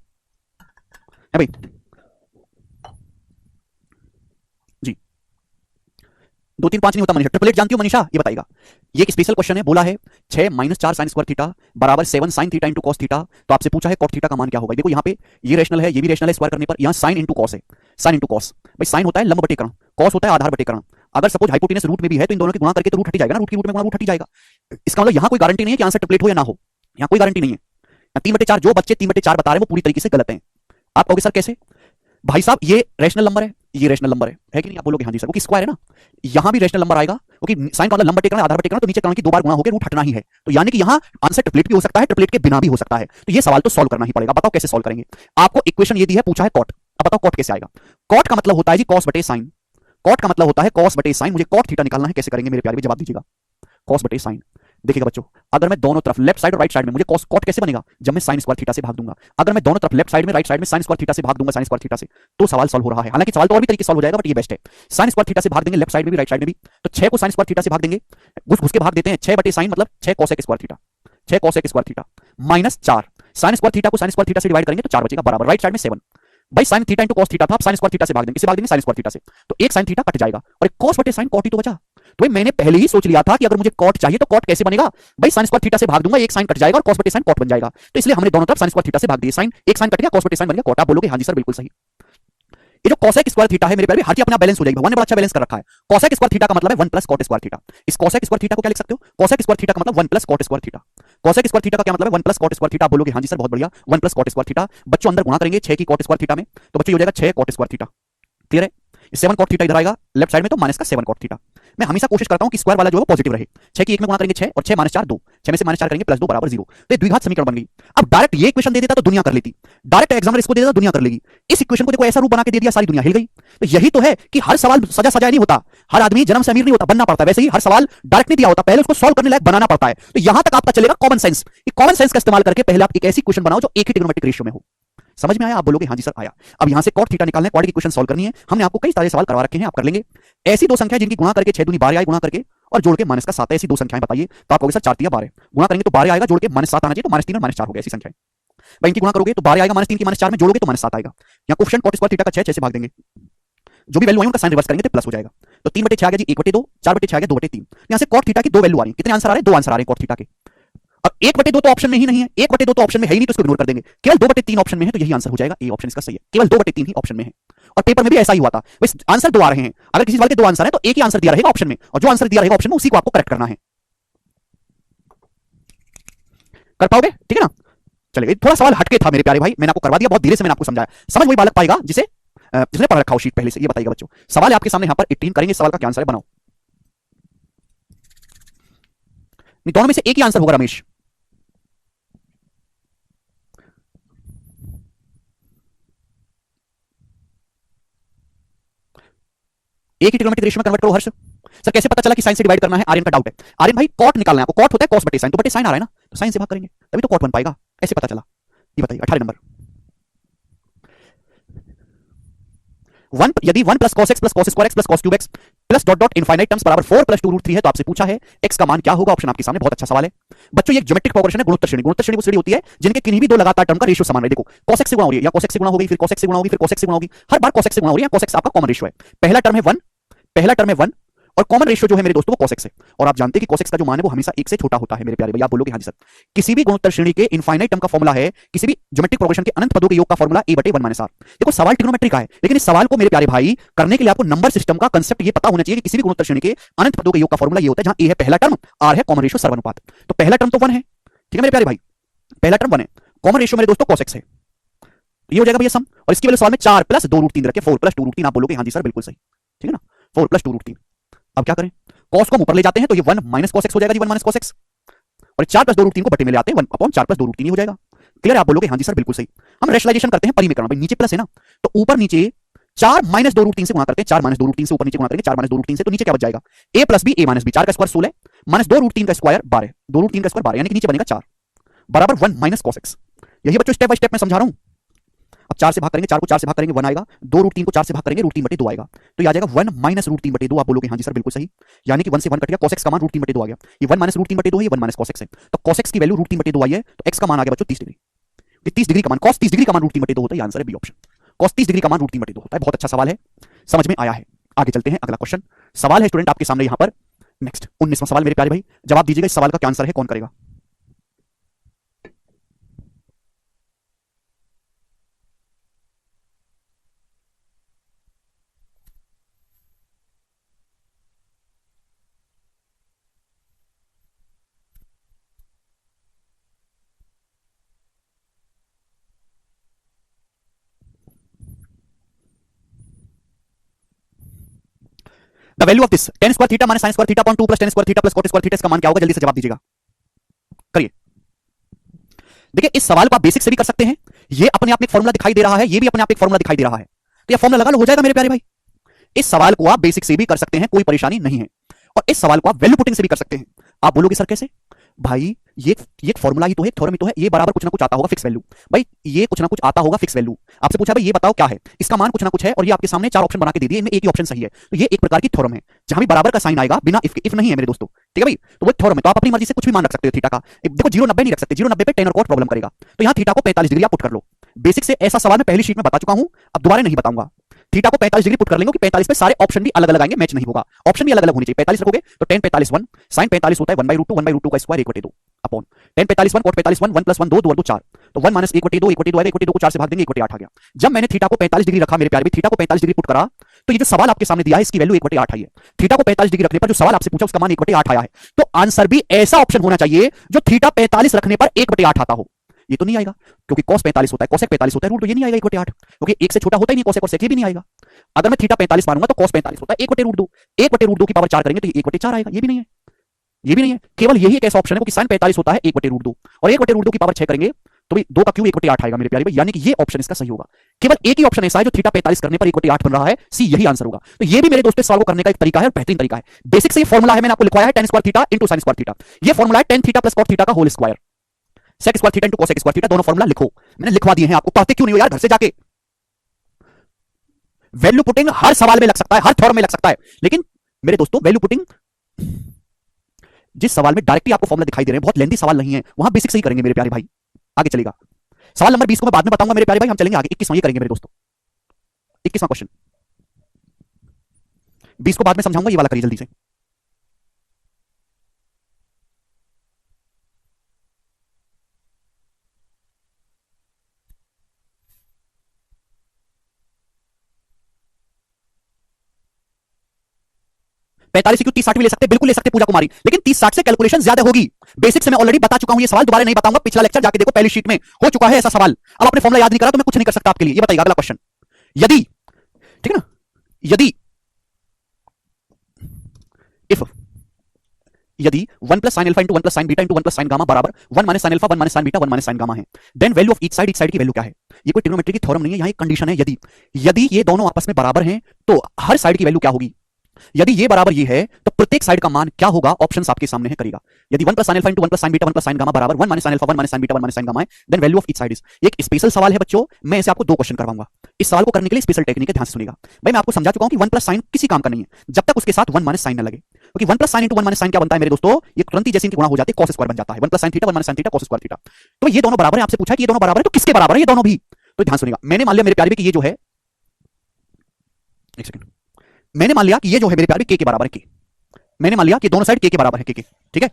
भाई जी। 2 3 5 नहीं होता मनीषा, ट्रिपलेट जानती हो मनीषा, ये बताइएगा। ये एक स्पेशल क्वेश्चन है, बोला है 6 - 4 sin स्क्वायर थीटा बराबर 7 sin theta into cos theta. तो आपसे पूछा है cot थीटा का मान क्या होगा। देखो यहाँ पे ये रेशनल है, ये भी रेशनल है, स्क्वायर करने पर यहाँ sin इंटू cos है, sin इंटू cos। भाई sin होता है लंब बटे कर्ण, cos होता है आधार बटे कर्ण। अगर सपोज हाइपोटेनस रूट में भी है तो इन दोनों के गुणा करके तो रूट हट जाएगा ना, रूट की रूट में गुणा रूट हट जाएगा। इसका मतलब यहाँ कोई गारंटी नहीं है कि आंसर ट्रिपलेट हो या ना हो, यहाँ कोई गारंटी नहीं है। 3/4 जो बच्चे 3/4 बता रहे हैं वो पूरी तरीके से गलत हैं। आप कहोगे सर कैसे भाई साहब, ये रेशनल नंबर है, ये रेशनल नंबर है कि नहीं, आप बोलोगे हाँ जी सर, वो स्क्वायर है ना, यहाँ भी रेशनल नंबर आएगा, क्योंकि साइन का मतलब लंब बटे कर्ण आधार बटे कर्ण, तो नीचे कर्ण की 2 बार गुणा होकर रूट हटना ही है। तो यानी कि यहाँ आंसर ट्रिपलेट भी हो सकता है, ट्रिपलेट के बिना भी हो सकता है। तो ये सवाल तो सॉल्व करना ही पड़ेगा। बताओ कैसे सॉल्व करेंगे। आपको इक्वेशन ये दी है, पूछा है cot। अब बताओ cot कैसे आएगा। cot का मतलब होता है जी cos बटे sin, cot का मतलब होता है cos बटे sin। मुझे cot थीटा निकालना है, कैसे करेंगे मेरे प्यारे भी, जवाब दीजिएगा। cos बटे sin, देखिएगा बच्चों, अगर मैं दोनों तरफ लेफ्ट साइड और राइट साइड में, मुझे cot कैसे बनेगा, जब मैं sin स्क्वायर थीटा से भाग दूंगा। अगर मैं दोनों तरफ लेफ्ट साइड में राइट साइड में sin स्क्वायर थीटा से भाग दूंगा, sin स्क्वायर थीटा से, तो सवाल सॉल्व हो रहा है। हालांकि सवाल तो और भी तरीके से सॉल्व हो जाएगा, बट ये बेस्ट है। sin स्क्वायर थीटा से भाग देंगे लेफ्ट साइड में भी राइट साइड में भी, तो 6 को sin स्क्वायर थीटा से भाग देंगे, घुस घुस के भाग देते हैं। 6 बटे sin मतलब 6 cosec square theta, 6 cosec square theta minus 4 sin square theta को sin स्क्वायर थीटा से डिवाइड करेंगे तो 4 बचेगा, बराबर राइट साइड में 7। भाई sin theta into cos theta था, आप sin स्क्वायर थीटा से भाग देंगे, किसे भाग देंगे, sin स्क्वायर थीटा से, तो एक sin थीटा कट जाएगा और एक cos बटे sin cot ही तो बचा। तो मैंने पहले ही सोच लिया था कि अगर मुझे cot चाहिए तो cot कैसे बनेगा, भाई sin स्क्वायर थीटा से भाग दूंगा, एक sin कट जाएगा और cos बटे sin cot बन जाएगा। तो इसलिए हमने दोनों तरफ sin स्क्वायर थीटा से भाग दिए, sin एक sin कट गया, cos बटे sin बन गया cot। आप बोलोगे हाँ जी सर बिल्कुल सही। ये जो cosec स्क्वायर थीटा है मेरे प्यारे, हर चीज अपना बैलेंस हो जाएगी, भगवान ने बड़ा अच्छा बैलेंस कर रखा है। cosec स्क्वायर थीटा का मतलब है 1 प्लस cot स्क्वायर थीटा। इस cosec स्क्वायर थीटा को क्या लिख सकते हो, cosec स्क्वायर थीटा का मतलब 1 plus cot square theta. cosec square theta का क्या मतलब है 1 प्लस cot स्क्वायर थीटा। आप बोलोगे हाँ जी सर बहुत बढ़िया, 1 प्लस cot स्क्वायर थीटा। बच्चों अंदर गुणा करेंगे 6 की cot स्क्वायर थीटा में, तो बच्चों हो जाएगा 6 cot स्क्वायर थीटा। क्लियर है। 7 cot थीटा इधर आएगा लेफ्ट साइड में, तो माइनस का 7 cot थीटा। मैं हमेशा कोशिश करता हूं कि स्क्वायर वाला जो है पॉजिटिव रहे। 6 की 1 में गुणा करेंगे 6 और 6 माइनस 4 2, 6 में से माइनस 4 करेंगे प्लस 2 बराबर 0। तो ये द्विघात समीकरण बन गई। अब डायरेक्ट ये इक्वेशन दे देता तो दुनिया कर लेती, डायरेक्ट एग्जामिनर इसको दे देता दुनिया कर लेगी। इस इक्वेशन को देखो ऐसा रूप बना के दे दिया, सारी दुनिया हिल गई। तो यही तो है कि हर सवाल सजा सजाया नहीं होता, हर आदमी जन्म से अमीर नहीं होता, बनना पड़ता है। वैसे ही हर सवाल डायरेक्ट नहीं दिया होता, पहले उसको सॉल्व करने लायक बनाना पड़ता है। तो यहां तक आपका चलेगा कॉमन सेंस। कॉमन सेंस का इस्तेमाल करके पहले आप एक ऐसी इक्वेशन बनाओ जो एक ही ट्रिग्नोमेट्रिक रेशियो में हो। समझ में आया? आप बोलोगे हाँ जी सर आया। अब यहां से cot थीटा निकालना है, क्वाड्रेटिक इक्वेशन सॉल्व करनी है। हमने आपको कई सारे सवाल करवा रखे हैं, आप कर लेंगे। ऐसी दो संख्या जिनकी गुणा करके 6 दूनी 12 आए, गुणा करके और जोड़ के माइनस का 7 है, ऐसी दो संख्याएं बताइए। तो आप कहोगे सर 4 3 12, गुणा करेंगे तो 12 आएगा, जोड़ के माइनस 7 आना चाहिए, तो माइनस 3 और माइनस 4 हो गया। ऐसी संख्याएं भाई इनकी गुणा करोगे तो 12 आएगा, माइनस 3 की माइनस 4 में जोड़ोगे तो माइनस 7 आएगा। यहाँ कोएफिशिएंट cot स्क्वायर थीटा का 6 से भाग देंगे, जो भी वैल्यू आई उनका साइन रिवर्स करेंगे तो प्लस हो जाएगा। तो 3/6 आ गया जी 1/2, 4/6 आ गया 2/3। यहाँ से cot थीटा की दो वैल्यू आ रही है। कितने आंसर आ रहे हैं? 2 आंसर आ रहे हैं cot थीटा के। अब 1/2 तो ऑप्शन में ही नहीं है, 1/2 तो ऑप्शन में है ही नहीं, तो इसको इग्नोर कर देंगे। केवल 2/3 ऑप्शन में है, तो यही आंसर हो जाएगा। ए ऑप्शन इसका सही है, केवल 2/3 ही ऑप्शन में है। और पेपर में भी ऐसा ही हुआ था, बस आंसर 2 आ रहे हैं। अगर किसी सवाल के 2 आंसर है तो एक ही आंसर दिया रहेगा ऑप्शन में, और जो आंसर दिया रहेगा ऑप्शन में उसी को आपको करेक्ट करना है। कर पाओगे? ठीक है ना? चलिए, थोड़ा सवाल हटके था मेरे प्यारे भाई, मैंने आपको करवा दिया, बहुत धीरे से मैंने आपको समझाया। समझ वही बालक पाएगा जिसने पढ़ रखा हो शीट पहले से। ये बताइएगा बच्चों, सवाल है आपके सामने, यहां पर 18 करेंगे, सवाल का क्या आंसर है बनाओ। दोनों में से एक ही आंसर होगा रमेश। एक ही ट्रिग्नोमेट्रिक रेशियो में कन्वर्ट करो हर्ष। सर कैसे पता चला कि साइन से डिवाइड करना है? आर्यन का डाउट है। आर्यन भाई cot निकालना है आपको, cot होता है cos बटे साइन, तो बटे साइन आ रहा है ना, तो साइन से भाग करेंगे तभी तो cot बन पाएगा। ऐसे पता चला। ये बताइए 18 नंबर। 1 यदि 1 plus cos x plus cos square x plus cos cube x plus dot dot infinite terms बराबर 4 प्लस 2√3 है, तो आपसे पूछा है x का मान क्या होगा। ऑप्शन आपके सामने, बहुत अच्छा सवाल है बच्चों। ये ज्योमेट्रिक प्रोग्रेशन है, गुणोत्तर श्रेणी। गुणोत्तर श्रेणी वो श्रेणी होती है जिनके किन्हीं भी दो लगातार टर्म का रेशियो समान है। देखो cos x से गुणा हो रही है, या cos x से गुणा हो गई, फिर cos x से गुणा होगी, फिर cos x से गुणा होगी, हर बार cos x से गुणा हो रही है। cos x आपका कॉमन रेशियो है। पहला टर्म है 1, पहला टर्म है 1, और कॉमन रेशियो जो है मेरे दोस्तों वो cos x है। और आप जानते हैं कि cos x का जो मान है वो हमेशा 1 से छोटा होता है मेरे प्यारे भैया। आप बोलोगे हाँ जी सर, किसी भी गुणोत्तर श्रेणी के इनफाइनाइट टर्म का फॉर्मूला है, किसी भी ज्योमेट्रिक प्रोग्रेशन के अनंत पदों के योग का फॉर्मूला a/1 - r। देखो सवाल ट्रिग्नोमेट्री का है, लेकिन इस सवाल को मेरे प्यारे भाई करने के लिए आपको नंबर सिस्टम का कांसेप्ट ये पता होना चाहिए कि किसी भी गुणोत्तर श्रेणी के अनंत पदों के योग का फॉर्मूला ये होता है जहां a है पहला टर्म, r है कॉमन रेशियो सर्वानुपात। तो पहला टर्म तो 1 है, ठीक है मेरे प्यारे भाई, पहला टर्म 1 है, कॉमन रेशियो मेरे दोस्तों cos x है। ये हो जाएगा भैया सम, और इसकी वैल्यू सवाल में 4 प्लस 2√3 रखे, 4 प्लस 2√3। आप बोलोगे हाँ जी सर बिल्कुल सही, ठीक है ना, 4 प्लस 2√3। अब क्या करें? cos को ऊपर ले जाते हैं तो ये 1 माइनस cos x हो जाएगा जी, 1 माइनस cos x, और 4 प्लस 2√3 को बटे में ले आते हैं, 1/4 प्लस 2√3 हो जाएगा। क्लियर है? आप बोलोगे हाँ जी सर बिल्कुल सही। हम रेशनलाइजेशन करते हैं परिमीकरण, भाई नीचे प्लस है ना, तो ऊपर नीचे 4 माइनस 2√3 से गुणा करते हैं, 4 माइनस 2√3 से ऊपर नीचे गुणा करेंगे, 4 माइनस 2√3 से, तो नीचे क्या बच जाएगा? a plus b, a minus b, 4 का स्क्वायर 16 माइनस 2√3 का स्क्वायर 12, 2√3 का स्क्वायर 12, यानी कि नीचे बनेगा 4 बराबर 1 माइनस cos x। यही बच्चों स्टेप बाय स्टेप मैं समझा रहा हूं। अब 4 से भाग करेंगे, 4 को 4 से भाग करेंगे 1 आएगा, 2√3 को 4 से भाग करेंगे √3/2 आएगा, तो ये आ जाएगा 1 माइनस √3/2। आप बोलोगे हाँ जी सर बिल्कुल सही, यानी कि 1 से 1 कट गया, cos x का मान √3/2 आ गया। ये 1 माइनस √3/2 है, ये 1 माइनस cos x है, तो cos x की वैल्यू √3/2 आई है, तो x का मान आ गया बच्चों 30 डिग्री। 30 डिग्री का मान, cos 30 डिग्री का मान √3/2 होता है, आंसर है बी ऑप्शन। cos 30 डिग्री का मान √3/2 होता है। बहुत अच्छा सवाल है, समझ में आया है। आगे चलते हैं, अगला क्वेश्चन सवाल है स्टूडेंट आपके सामने यहाँ पर नेक्स्ट 19वां सवाल। मेरे प्यारे भाई जवाब दीजिएगा, इस सवाल का क्या आंसर है, कौन करेगा? The value of this tan square theta minus sin square theta upon 2 plus tan square theta plus cot square theta, इसका मान क्या होगा? जल्दी से जवाब दीजिएगा, करिए। देखिए इस सवाल को आप बेसिक से भी कर सकते हैं, ये अपने आप में एक फॉर्मूला दिखाई दे रहा है, ये भी अपने आप एक फॉर्मूला दिखाई दे रहा है, तो ये फॉर्मूला लगा लो, हो जाएगा मेरे प्यारे भाई। इस सवाल को आप बेसिक से भी कर सकते हैं, कोई परेशानी नहीं है, और इस सवाल को आप वैल्यू पुटिंग से भी कर सकते हैं। आप बोलोगे सर कैसे? भाई ये एक फॉर्मूला ही तो है, थ्योरम ही तो है, ये बराबर कुछ ना कुछ आता होगा फिक्स वैल्यू। भाई ये कुछ ना कुछ आता होगा फिक्स वैल्यू। आपसे पूछा भाई ये बताओ क्या है, इसका मान कुछ ना कुछ है, और ये आपके सामने 4 ऑप्शन बना के दे दिए, इनमें एक ही ऑप्शन सही है, तो ये एक प्रकार की थ्योरम है जहां भी बराबर का साइन आएगा बिना इफ के। इफ नहीं है मेरे दोस्तों, ठीक है भाई, तो वो थ्योरम है, तो आप अपनी मर्जी से कुछ भी मान रख सकते हो थीटा का। देखो 0,90 नहीं रख सकते, 0,90 पे tan और cot प्रॉब्लम करेगा, तो यहां थीटा को 45 डिग्री आप पुट कर लो। बेसिक से ऐसा सवाल मैं पहली शीट में बता चुका हूं, अब दोबारा नहीं बताऊंगा। थीटा को 45 डिग्री पुट कर लेंगे कि 45 पे सारे ऑप्शन भी अलग अलग आएंगे, मैच नहीं होगा, ऑप्शन भी अलग अलग होने चाहिए। 45 रखोगे तो tan 45 1, sin 45 होता है 1/√2 का स्क्वायर 1/2 अपॉन tan 45 1, cot 45 1, 1 + 1 2, 2 * 2 4, तो 1 - 1/2, 1/2 आएगा, 1/2 को 4 से भाग देंगे, 1/8 आ गया। जब मैंने थीटा को 45 डिग्री रखा मेरे प्यारे भी, थीटा को 45 डिग्री पुट करा, तो ये जो सवाल आपके सामने दिया है इसकी वैल्यू 1/8 आई है। थीटा को 45 डिग्री रखने पर जो सवाल आपसे पूछा उसका मान 1/8 आया है, तो आंसर भी ऐसा ऑप्शन होना चाहिए जो थीटा 45 रखने पर 1/8 आता हो। ये तो नहीं आएगा, क्योंकि cos 45 होता है, cosec 45 होता है, रूट 2 ये नहीं आएगा 1/8, क्योंकि 1 से छोटा होता ही नहीं cosec और sec, ये भी नहीं आएगा। अगर मैं थीटा 45 मारूंगा तो cos 45 होता है 1/√2, 1/√2 की पावर 4 करेंगे तो ये 1/4 आएगा, ये भी नहीं है, ये भी नहीं है। केवल यही एक ऐसा ऑप्शन है कि sin 45 होता है 1/√2 और 1/√2 की पावर 6 करेंगे तो भी 2 का क्यूब 1/8 आएगा मेरे प्यारे भाई, यानी कि ये ऑप्शन इसका सही होगा। केवल एक ही ऑप्शन ऐसा है जो थीटा 45 करने पर 1/8 बन रहा है, सी यही आंसर होगा। तो ये भी मेरे दोस्तों सॉल्व करने का एक तरीका है और बेहतरीन तरीका है। बेसिक से ये फॉर्मुला है, मैंने आपको लिखवाया है tan square theta into sin square theta. ये फॉर्मुला है tan theta plus cos theta का whole square, sec square theta into cosec square theta, दोनों फॉर्मुला लिखो, मैंने लिखवा दिए हैं आपको। पढ़ते क्यों नहीं हो यार घर से जाके? वैल्यू पुटिंग हर सवाल में लग सकता है, हर थ्योरम में लग सकता है, लेकिन मेरे दोस्तों वैल्यू पुटिंग जिस सवाल में डायरेक्टली आपको फॉर्मुला दिखाई दे रहे हैं, बहुत लेंथी सवाल नहीं है, वहां बेसिक से ही करेंगे मेरे प्यारे भाई। आगे चलेगा सवाल नंबर 20 को मैं बाद में बताऊंगा मेरे प्यारे भाई, हम चलेंगे आगे। 21वां ये करेंगे मेरे दोस्तों, 21वां क्वेश्चन, 20 को बाद में समझाऊंगा, ये वाला करिए जल्दी से। पैंतालीस क्यों 30-60 भी ले सकते, बिल्कुल ले सकते पूजा कुमारी, लेकिन 30-60 से कैलकुलेशन ज्यादा होगी। बेसिक से मैं ऑलरेडी बता चुका हूं, ये सवाल दोबारा नहीं बताऊंगा, पिछला लेक्चर जाके देखो, पहली शीट में हो चुका है ऐसा सवाल। अब आपने फॉर्मुला याद नहीं करा तो मैं कुछ नहीं कर सकता आपके लिए। ये बताइएगा अगला क्वेश्चन, यदि, ठीक है ना, यदि इफ यदि 1 plus sine alpha into 1 plus sine beta into 1 plus sine gamma बराबर 1 minus sine alpha 1 minus sine beta 1 minus sine gamma है, then value of each side की वैल्यू क्या है? ये कोई ट्रिग्नोमेट्री की थ्योरम नहीं है, यहां एक कंडीशन है, यदि ये दोनों आपस में बराबर हैं तो हर साइड की वैल्यू क्या होगी? यदि ये बराबर ये है तो प्रत्येक साइड का मान क्या होगा? ऑप्शंस आपके सामने है, करेगा। यदि 1 plus sine alpha into 1 plus sine beta 1 plus sine gamma बराबर 1 minus sine alpha 1 minus sine beta 1 minus sine gamma है, then value of each side is. एक स्पेशल सवाल है बच्चों, मैं इसे आपको 2 क्वेश्चन करवाऊंगा। इस सवाल को करने के लिए स्पेशल टेक्निक है, ध्यान से सुनिएगा भाई। मैं आपको समझा चुका हूं कि 1 प्लस साइन किसी काम का नहीं है जब तक उसके साथ 1 माइनस साइन न लगे, क्योंकि 1 plus sine into 1 minus sine क्या बनता है मेरे दोस्तों? ये तुरंत ही जैसे इनकी गुणा हो जाती है, cos स्क्वायर बन जाता है। 1 plus sine theta 1 minus sine theta cos square theta. तो ये दोनों बराबर है, आपसे पूछा कि ये दोनों बराबर है तो किसके बराबर है ये दोनों भी? तो ध्यान सुनिएगा, मैंने मान लिया मेरे प्यारे कि ये जो है, एक सेकंड, मैंने मान लिया कि ये जो है मेरे प्यारे के बराबर है, के। मैंने मान लिया कि दोनों साइड के बराबर है, के, ठीक है।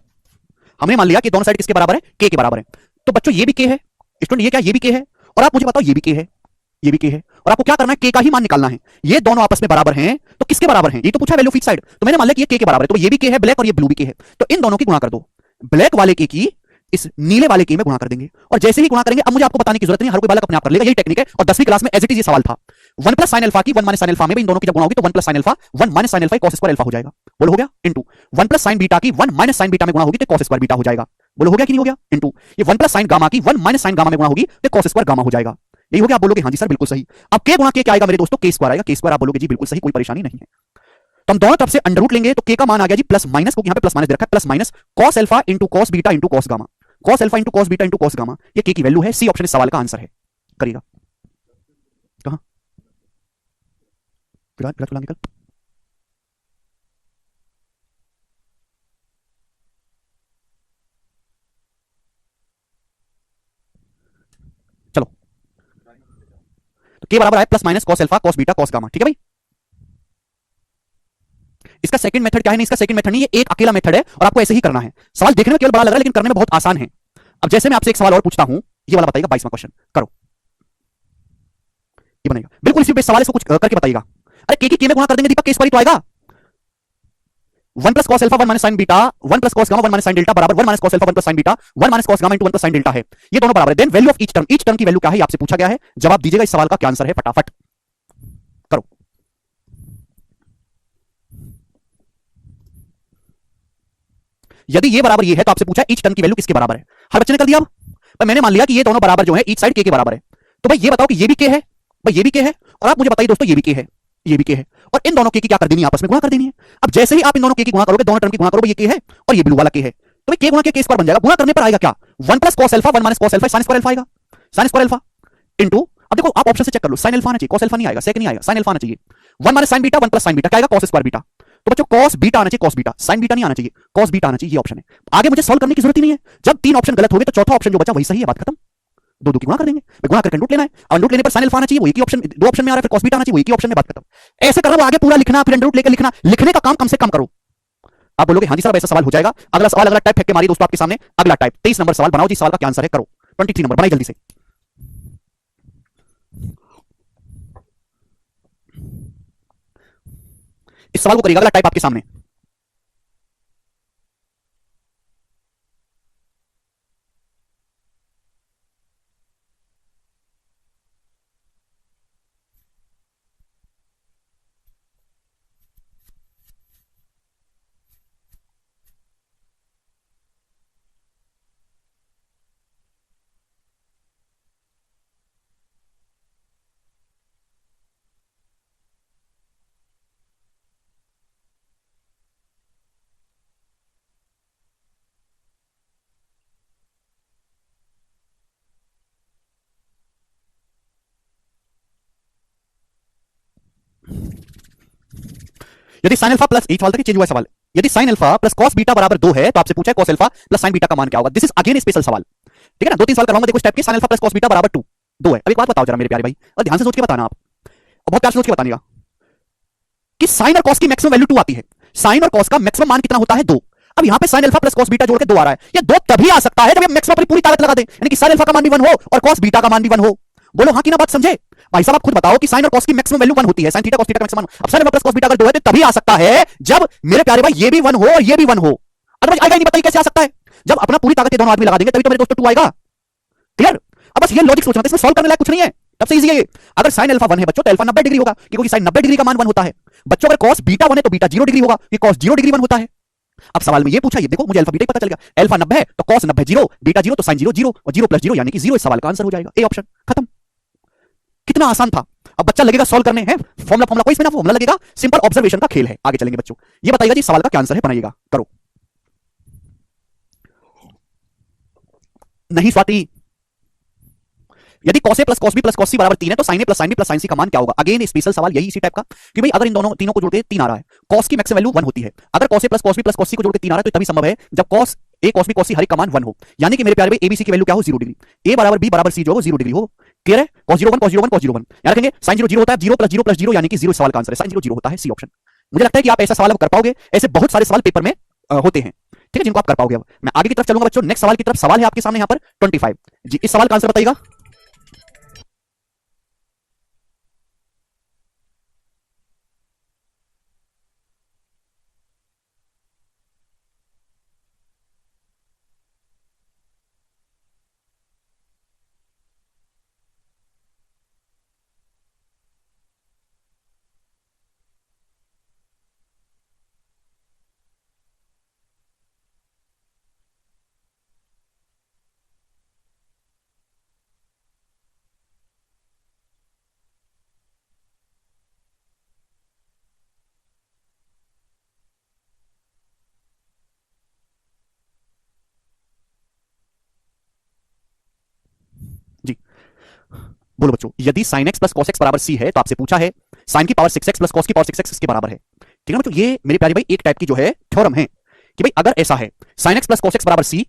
हमने मान लिया कि दोनों साइड किसके बराबर है? के बराबर है। तो बच्चों ये भी के है, स्टूडेंट ये क्या, ये भी के है, और आप मुझे बताओ ये भी के है, ये भी के है, और आपको क्या करना है? के का ही मान निकालना है। ये दोनों आपस में बराबर हैं तो किसके बराबर हैं? ये तो पूछा वैल्यू ऑफ ईच साइड, तो मैंने मान लिया कि ये के बराबर है, तो ये भी के है ब्लैक और ये ब्लू भी के है, तो इन दोनों की गुणा कर दो। ब्लैक वाले के की इस नीले वाले के में गुणा कर देंगे, और जैसे ही गुणा करेंगे, अब मुझे आपको बताने की जरूरत नहीं, हर कोई बालक अपने आप कर लेगा, यही टेक्निक है। और 10वीं क्लास में एज इट इज ये सवाल था। 1 प्लस साइन अल्फा की 1 माइनस साइन अल्फा में भी इन दोनों की जब गुणा होगी तो 1 plus sine alpha 1 minus sine alpha cos square alpha हो जाएगा, बोलो हो गया, इनटू 1 प्लस साइन बीटा की 1 माइनस साइन बीटा में गुणा होगी तो cos स्क्वायर बीटा हो जाएगा, बोलो हो गया कि नहीं हो गया, इनटू ये 1 प्लस साइन गामा की 1 माइनस साइन गामा में गुणा होगी तो cos स्क्वायर गामा हो जाएगा। यही हो गया, आप बोलोगे हाँ जी सर बिल्कुल सही। अब के गुणा के क्या आएगा मेरे दोस्तों? के स्क्वायर आएगा, के स्क्वायर आप बोलोगे जी बिल्कुल सही, कोई परेशानी नहीं है। तो हम दोनों तरफ से अंडर रूट लेंगे तो के का मान आ गया जी प्लस माइनस, क्योंकि यहां पे प्लस माइनस दे रखा है, plus minus cos alpha into cos beta into cos gamma, cos alpha into cos beta into cos gamma, ये के की वैल्यू है, सी ऑप्शन इस सवाल का आंसर है, करिएगा। कहां विराट विराट निकल, चलो। तो के बराबर है plus minus cos alpha cos beta cos gamma, ठीक है भाई। इसका सेकंड मेथड क्या है? नहीं इसका सेकंड मेथड नहीं, ये एक अकेला मेथड है और आपको ऐसे ही करना है। सवाल देखने में केवल बड़ा लग रहा है लेकिन करने में बहुत आसान है। अब जैसे मैं आपसे एक सवाल और पूछता हूं, ये वाला बताइएगा, 22वां क्वेश्चन करो, ये बनेगा बिल्कुल इसी पे सवाल, इसको कुछ करके बताइएगा। अरे के में गुणा कर देंगे दीपक, के स्क्वायर तो आएगा। 1 plus cos alpha 1 minus sine beta 1 plus cos gamma 1 minus sine delta बराबर 1 minus cos alpha 1 plus sine beta 1 minus cos gamma into 1 plus sine delta है, ये दोनों बराबर है। Then value of each term की value क्या है आपसे पूछा गया है, जवाब दीजिएगा। इस सवाल का क्या आंसर है फटाफट करो। यदि ये बराबर ये है तो आपसे पूछा ईच टर्म की वैल्यू किसके बराबर है? हर बच्चे ने कर दिया। अब मैंने मान लिया कि ये दोनों बराबर जो है ईच साइड के बराबर है, तो भाई ये बताओ कि ये भी के है, भाई ये भी के है, और आप मुझे बताइए दोस्तों ये भी के है, ये भी के है, और इन दोनों के की क्या कर देनी है? आपस में गुणा कर देनी है। अब जैसे ही आप इन दोनों के की गुणा करोगे, दोनों टर्म की गुणा करोगे, ये के है और ये ब्लू वाला के है, तो भाई के गुणा के स्क्वायर बन जाएगा। गुणा करने पर आएगा क्या? 1 plus cos alpha 1 minus cos alpha sin square alpha आएगा, sin स्क्वायर अल्फा इनटू, अब देखो आप ऑप्शन से चेक कर लो, sin अल्फा आना चाहिए, cos अल्फा नहीं आएगा, sec नहीं आएगा, sin अल्फा आना चाहिए। 1 minus sin beta 1 plus sin beta क्या आएगा? cos square beta. तो बच्चों cos बीटा आना चाहिए, cos बीटा, sin बीटा नहीं आना चाहिए, cos बीटा आना चाहिए, ये ऑप्शन है। आगे मुझे सॉल्व करने की जरूरत ही नहीं है, जब 3 ऑप्शन गलत हो गए तो चौथा ऑप्शन जो बचा वही सही है, बात खत्म। दो की गुणा कर देंगे, गुणा करके अंडर रूट लेना है, अंडर रूट लेने पर sin अल्फा आना चाहिए, वो एक ही ऑप्शन, दो ऑप्शन में आ रहा है, फिर cos बीटा आना चाहिए, वो एक ही ऑप्शन में, बात खत्म। ऐसे कर रहा हूं, आगे पूरा लिखना, फिर अंडर रूट लेकर लिखना, लिखने का काम कम से कम करो। आप बोलोगे हाँ जी सर ऐसा सवाल हो जाएगा। अगला सवाल, अगला टाइप फेंक के मारिए दोस्तों आपके सामने, अगला टाइप 23 नंबर सवाल बनाओ जी, सवाल का क्या आंसर है करो। 23 नंबर बनाइए जल्दी से। इस सवाल को करिएगा, अगला टाइप आपके सामने। यदि साइन अल्फा प्लस एक सवाल तक चेंज हुआ सवाल, यदि sine alpha plus cos beta बराबर 2 है तो आपसे पूछा है cos alpha plus sine beta का मान क्या होगा। दिस इज अगेन स्पेशल सवाल, ठीक है ना। दो तीन सवाल कराऊंगा देखो स्टेप के, sine alpha plus cos beta बराबर 2 है। अब एक बात बताओ जरा मेरे प्यारे भाई, और ध्यान से सोच के बताना आप, और बहुत प्यार से सोच के बतानिएगा कि साइन और कॉस की मैक्सिमम वैल्यू 2 आती है। साइन और कॉस का मैक्सिमम मान कितना होता है 2। अब यहां पे sine alpha plus cos beta जोड़ के 2 आ रहा है, ये 2 तभी आ सकता है जब ये मैक्सिमम अपनी पूरी ताकत लगा दे, यानी कि साइन अल्फा का मान भी 1 हो और कॉस बीटा का मान भी 1 हो। बोलो हां कि ना बात समझे भाई साहब। आप खुद बताओ कि साइन और कॉस की मैक्सिमम वैल्यू 1 होती है, साइन थीटा कॉस थीटा का मैक्सिमम। अब sine alpha plus cos beta अगर 2 है तो तभी आ सकता है जब मेरे प्यारे भाई ये भी 1 हो और ये भी 1 हो, अदरवाइज आएगा ही नहीं। बताइए कैसे आ सकता है? जब अपना पूरी ताकत दोनों आदमी लगा देंगे तभी तो मेरे दोस्तों 2 आएगा। क्लियर? अब बस ये लॉजिक सोचना, इसमें सॉल्व करने लायक कुछ नहीं है, तब से इजी है ये। अगर साइन अल्फा 1 है बच्चों तो अल्फा 90 डिग्री होगा, क्योंकि साइन 90 डिग्री का मान 1 होता है। बच्चों अगर कॉस बीटा 1 है तो बीटा 0 डिग्री होगा, क्योंकि कॉस 0 डिग्री 1 होता है। अब सवाल में ये पूछा, ये देखो मुझे अल्फा बीटा ही पता चल गया, अल्फा 90 है तो कॉस 90 0, बीटा 0 तो साइन 0 0 और 0 प्लस 0 यानी कि 0 इस सवाल का आंसर हो जाएगा। ए ऑप्शन, खत्म। कितना आसान था। अब बच्चा लगेगा सॉल्व करने हैं, फॉर्मूला कोई इसमें ना फॉर्मूला लगेगा, सिंपल ऑब्जर्वेशन का खेल है। आगे चलेंगे बच्चों, ये बताइएगा जी सवाल का क्या आंसर है, बनाइएगा, करो। नहीं स्वाति, यदि cos a plus cos b plus cos c बराबर 3 है तो sin a plus sin b plus sin c का मान क्या होगा। अगेन स्पेशल सवाल यही इसी टाइप का कि भाई अगर इन दोनों तीनों को जोड़ के 3 आ रहा है, cos की मैक्सिमम वैल्यू 1 होती है। अगर cos a plus cos b plus cos c को जोड़ के 3 आ रहा है तो तभी संभव है जब cos a cos b cos c हर एक का मान 1 हो, यानी कि मेरे प्यारे भाई abc की वैल्यू क्या हो 0 डिग्री, a बराबर b बराबर c जो हो 0 डिग्री हो। क्लियर है? cos 0 1 cos 0 1 cos 0 1 याद रखेंगे, sin 0 0 होता है, 0 प्लस 0 प्लस 0 यानी कि 0 सवाल का आंसर है, sin 0 0 होता है, सी ऑप्शन। मुझे लगता है कि आप ऐसा सवाल कर पाओगे, ऐसे बहुत सारे सवाल पेपर में होते हैं, ठीक है, जिनको आप कर पाओगे। अब मैं आगे की तरफ चलूंगा बच्चों, नेक्स्ट सवाल की तरफ। सवाल है आपके सामने यहाँ पर 25 जी, इस सवाल का आंसर बताइएगा। जी बोलो बच्चों, यदि sin x plus cos x बराबर c है तो आपसे पूछा है sin की पावर 6x प्लस cos की पावर 6x इसके बराबर है। ठीक है बच्चों, ये मेरे प्यारे भाई एक टाइप की जो है थ्योरम है कि भाई अगर ऐसा है sin x plus cos x बराबर c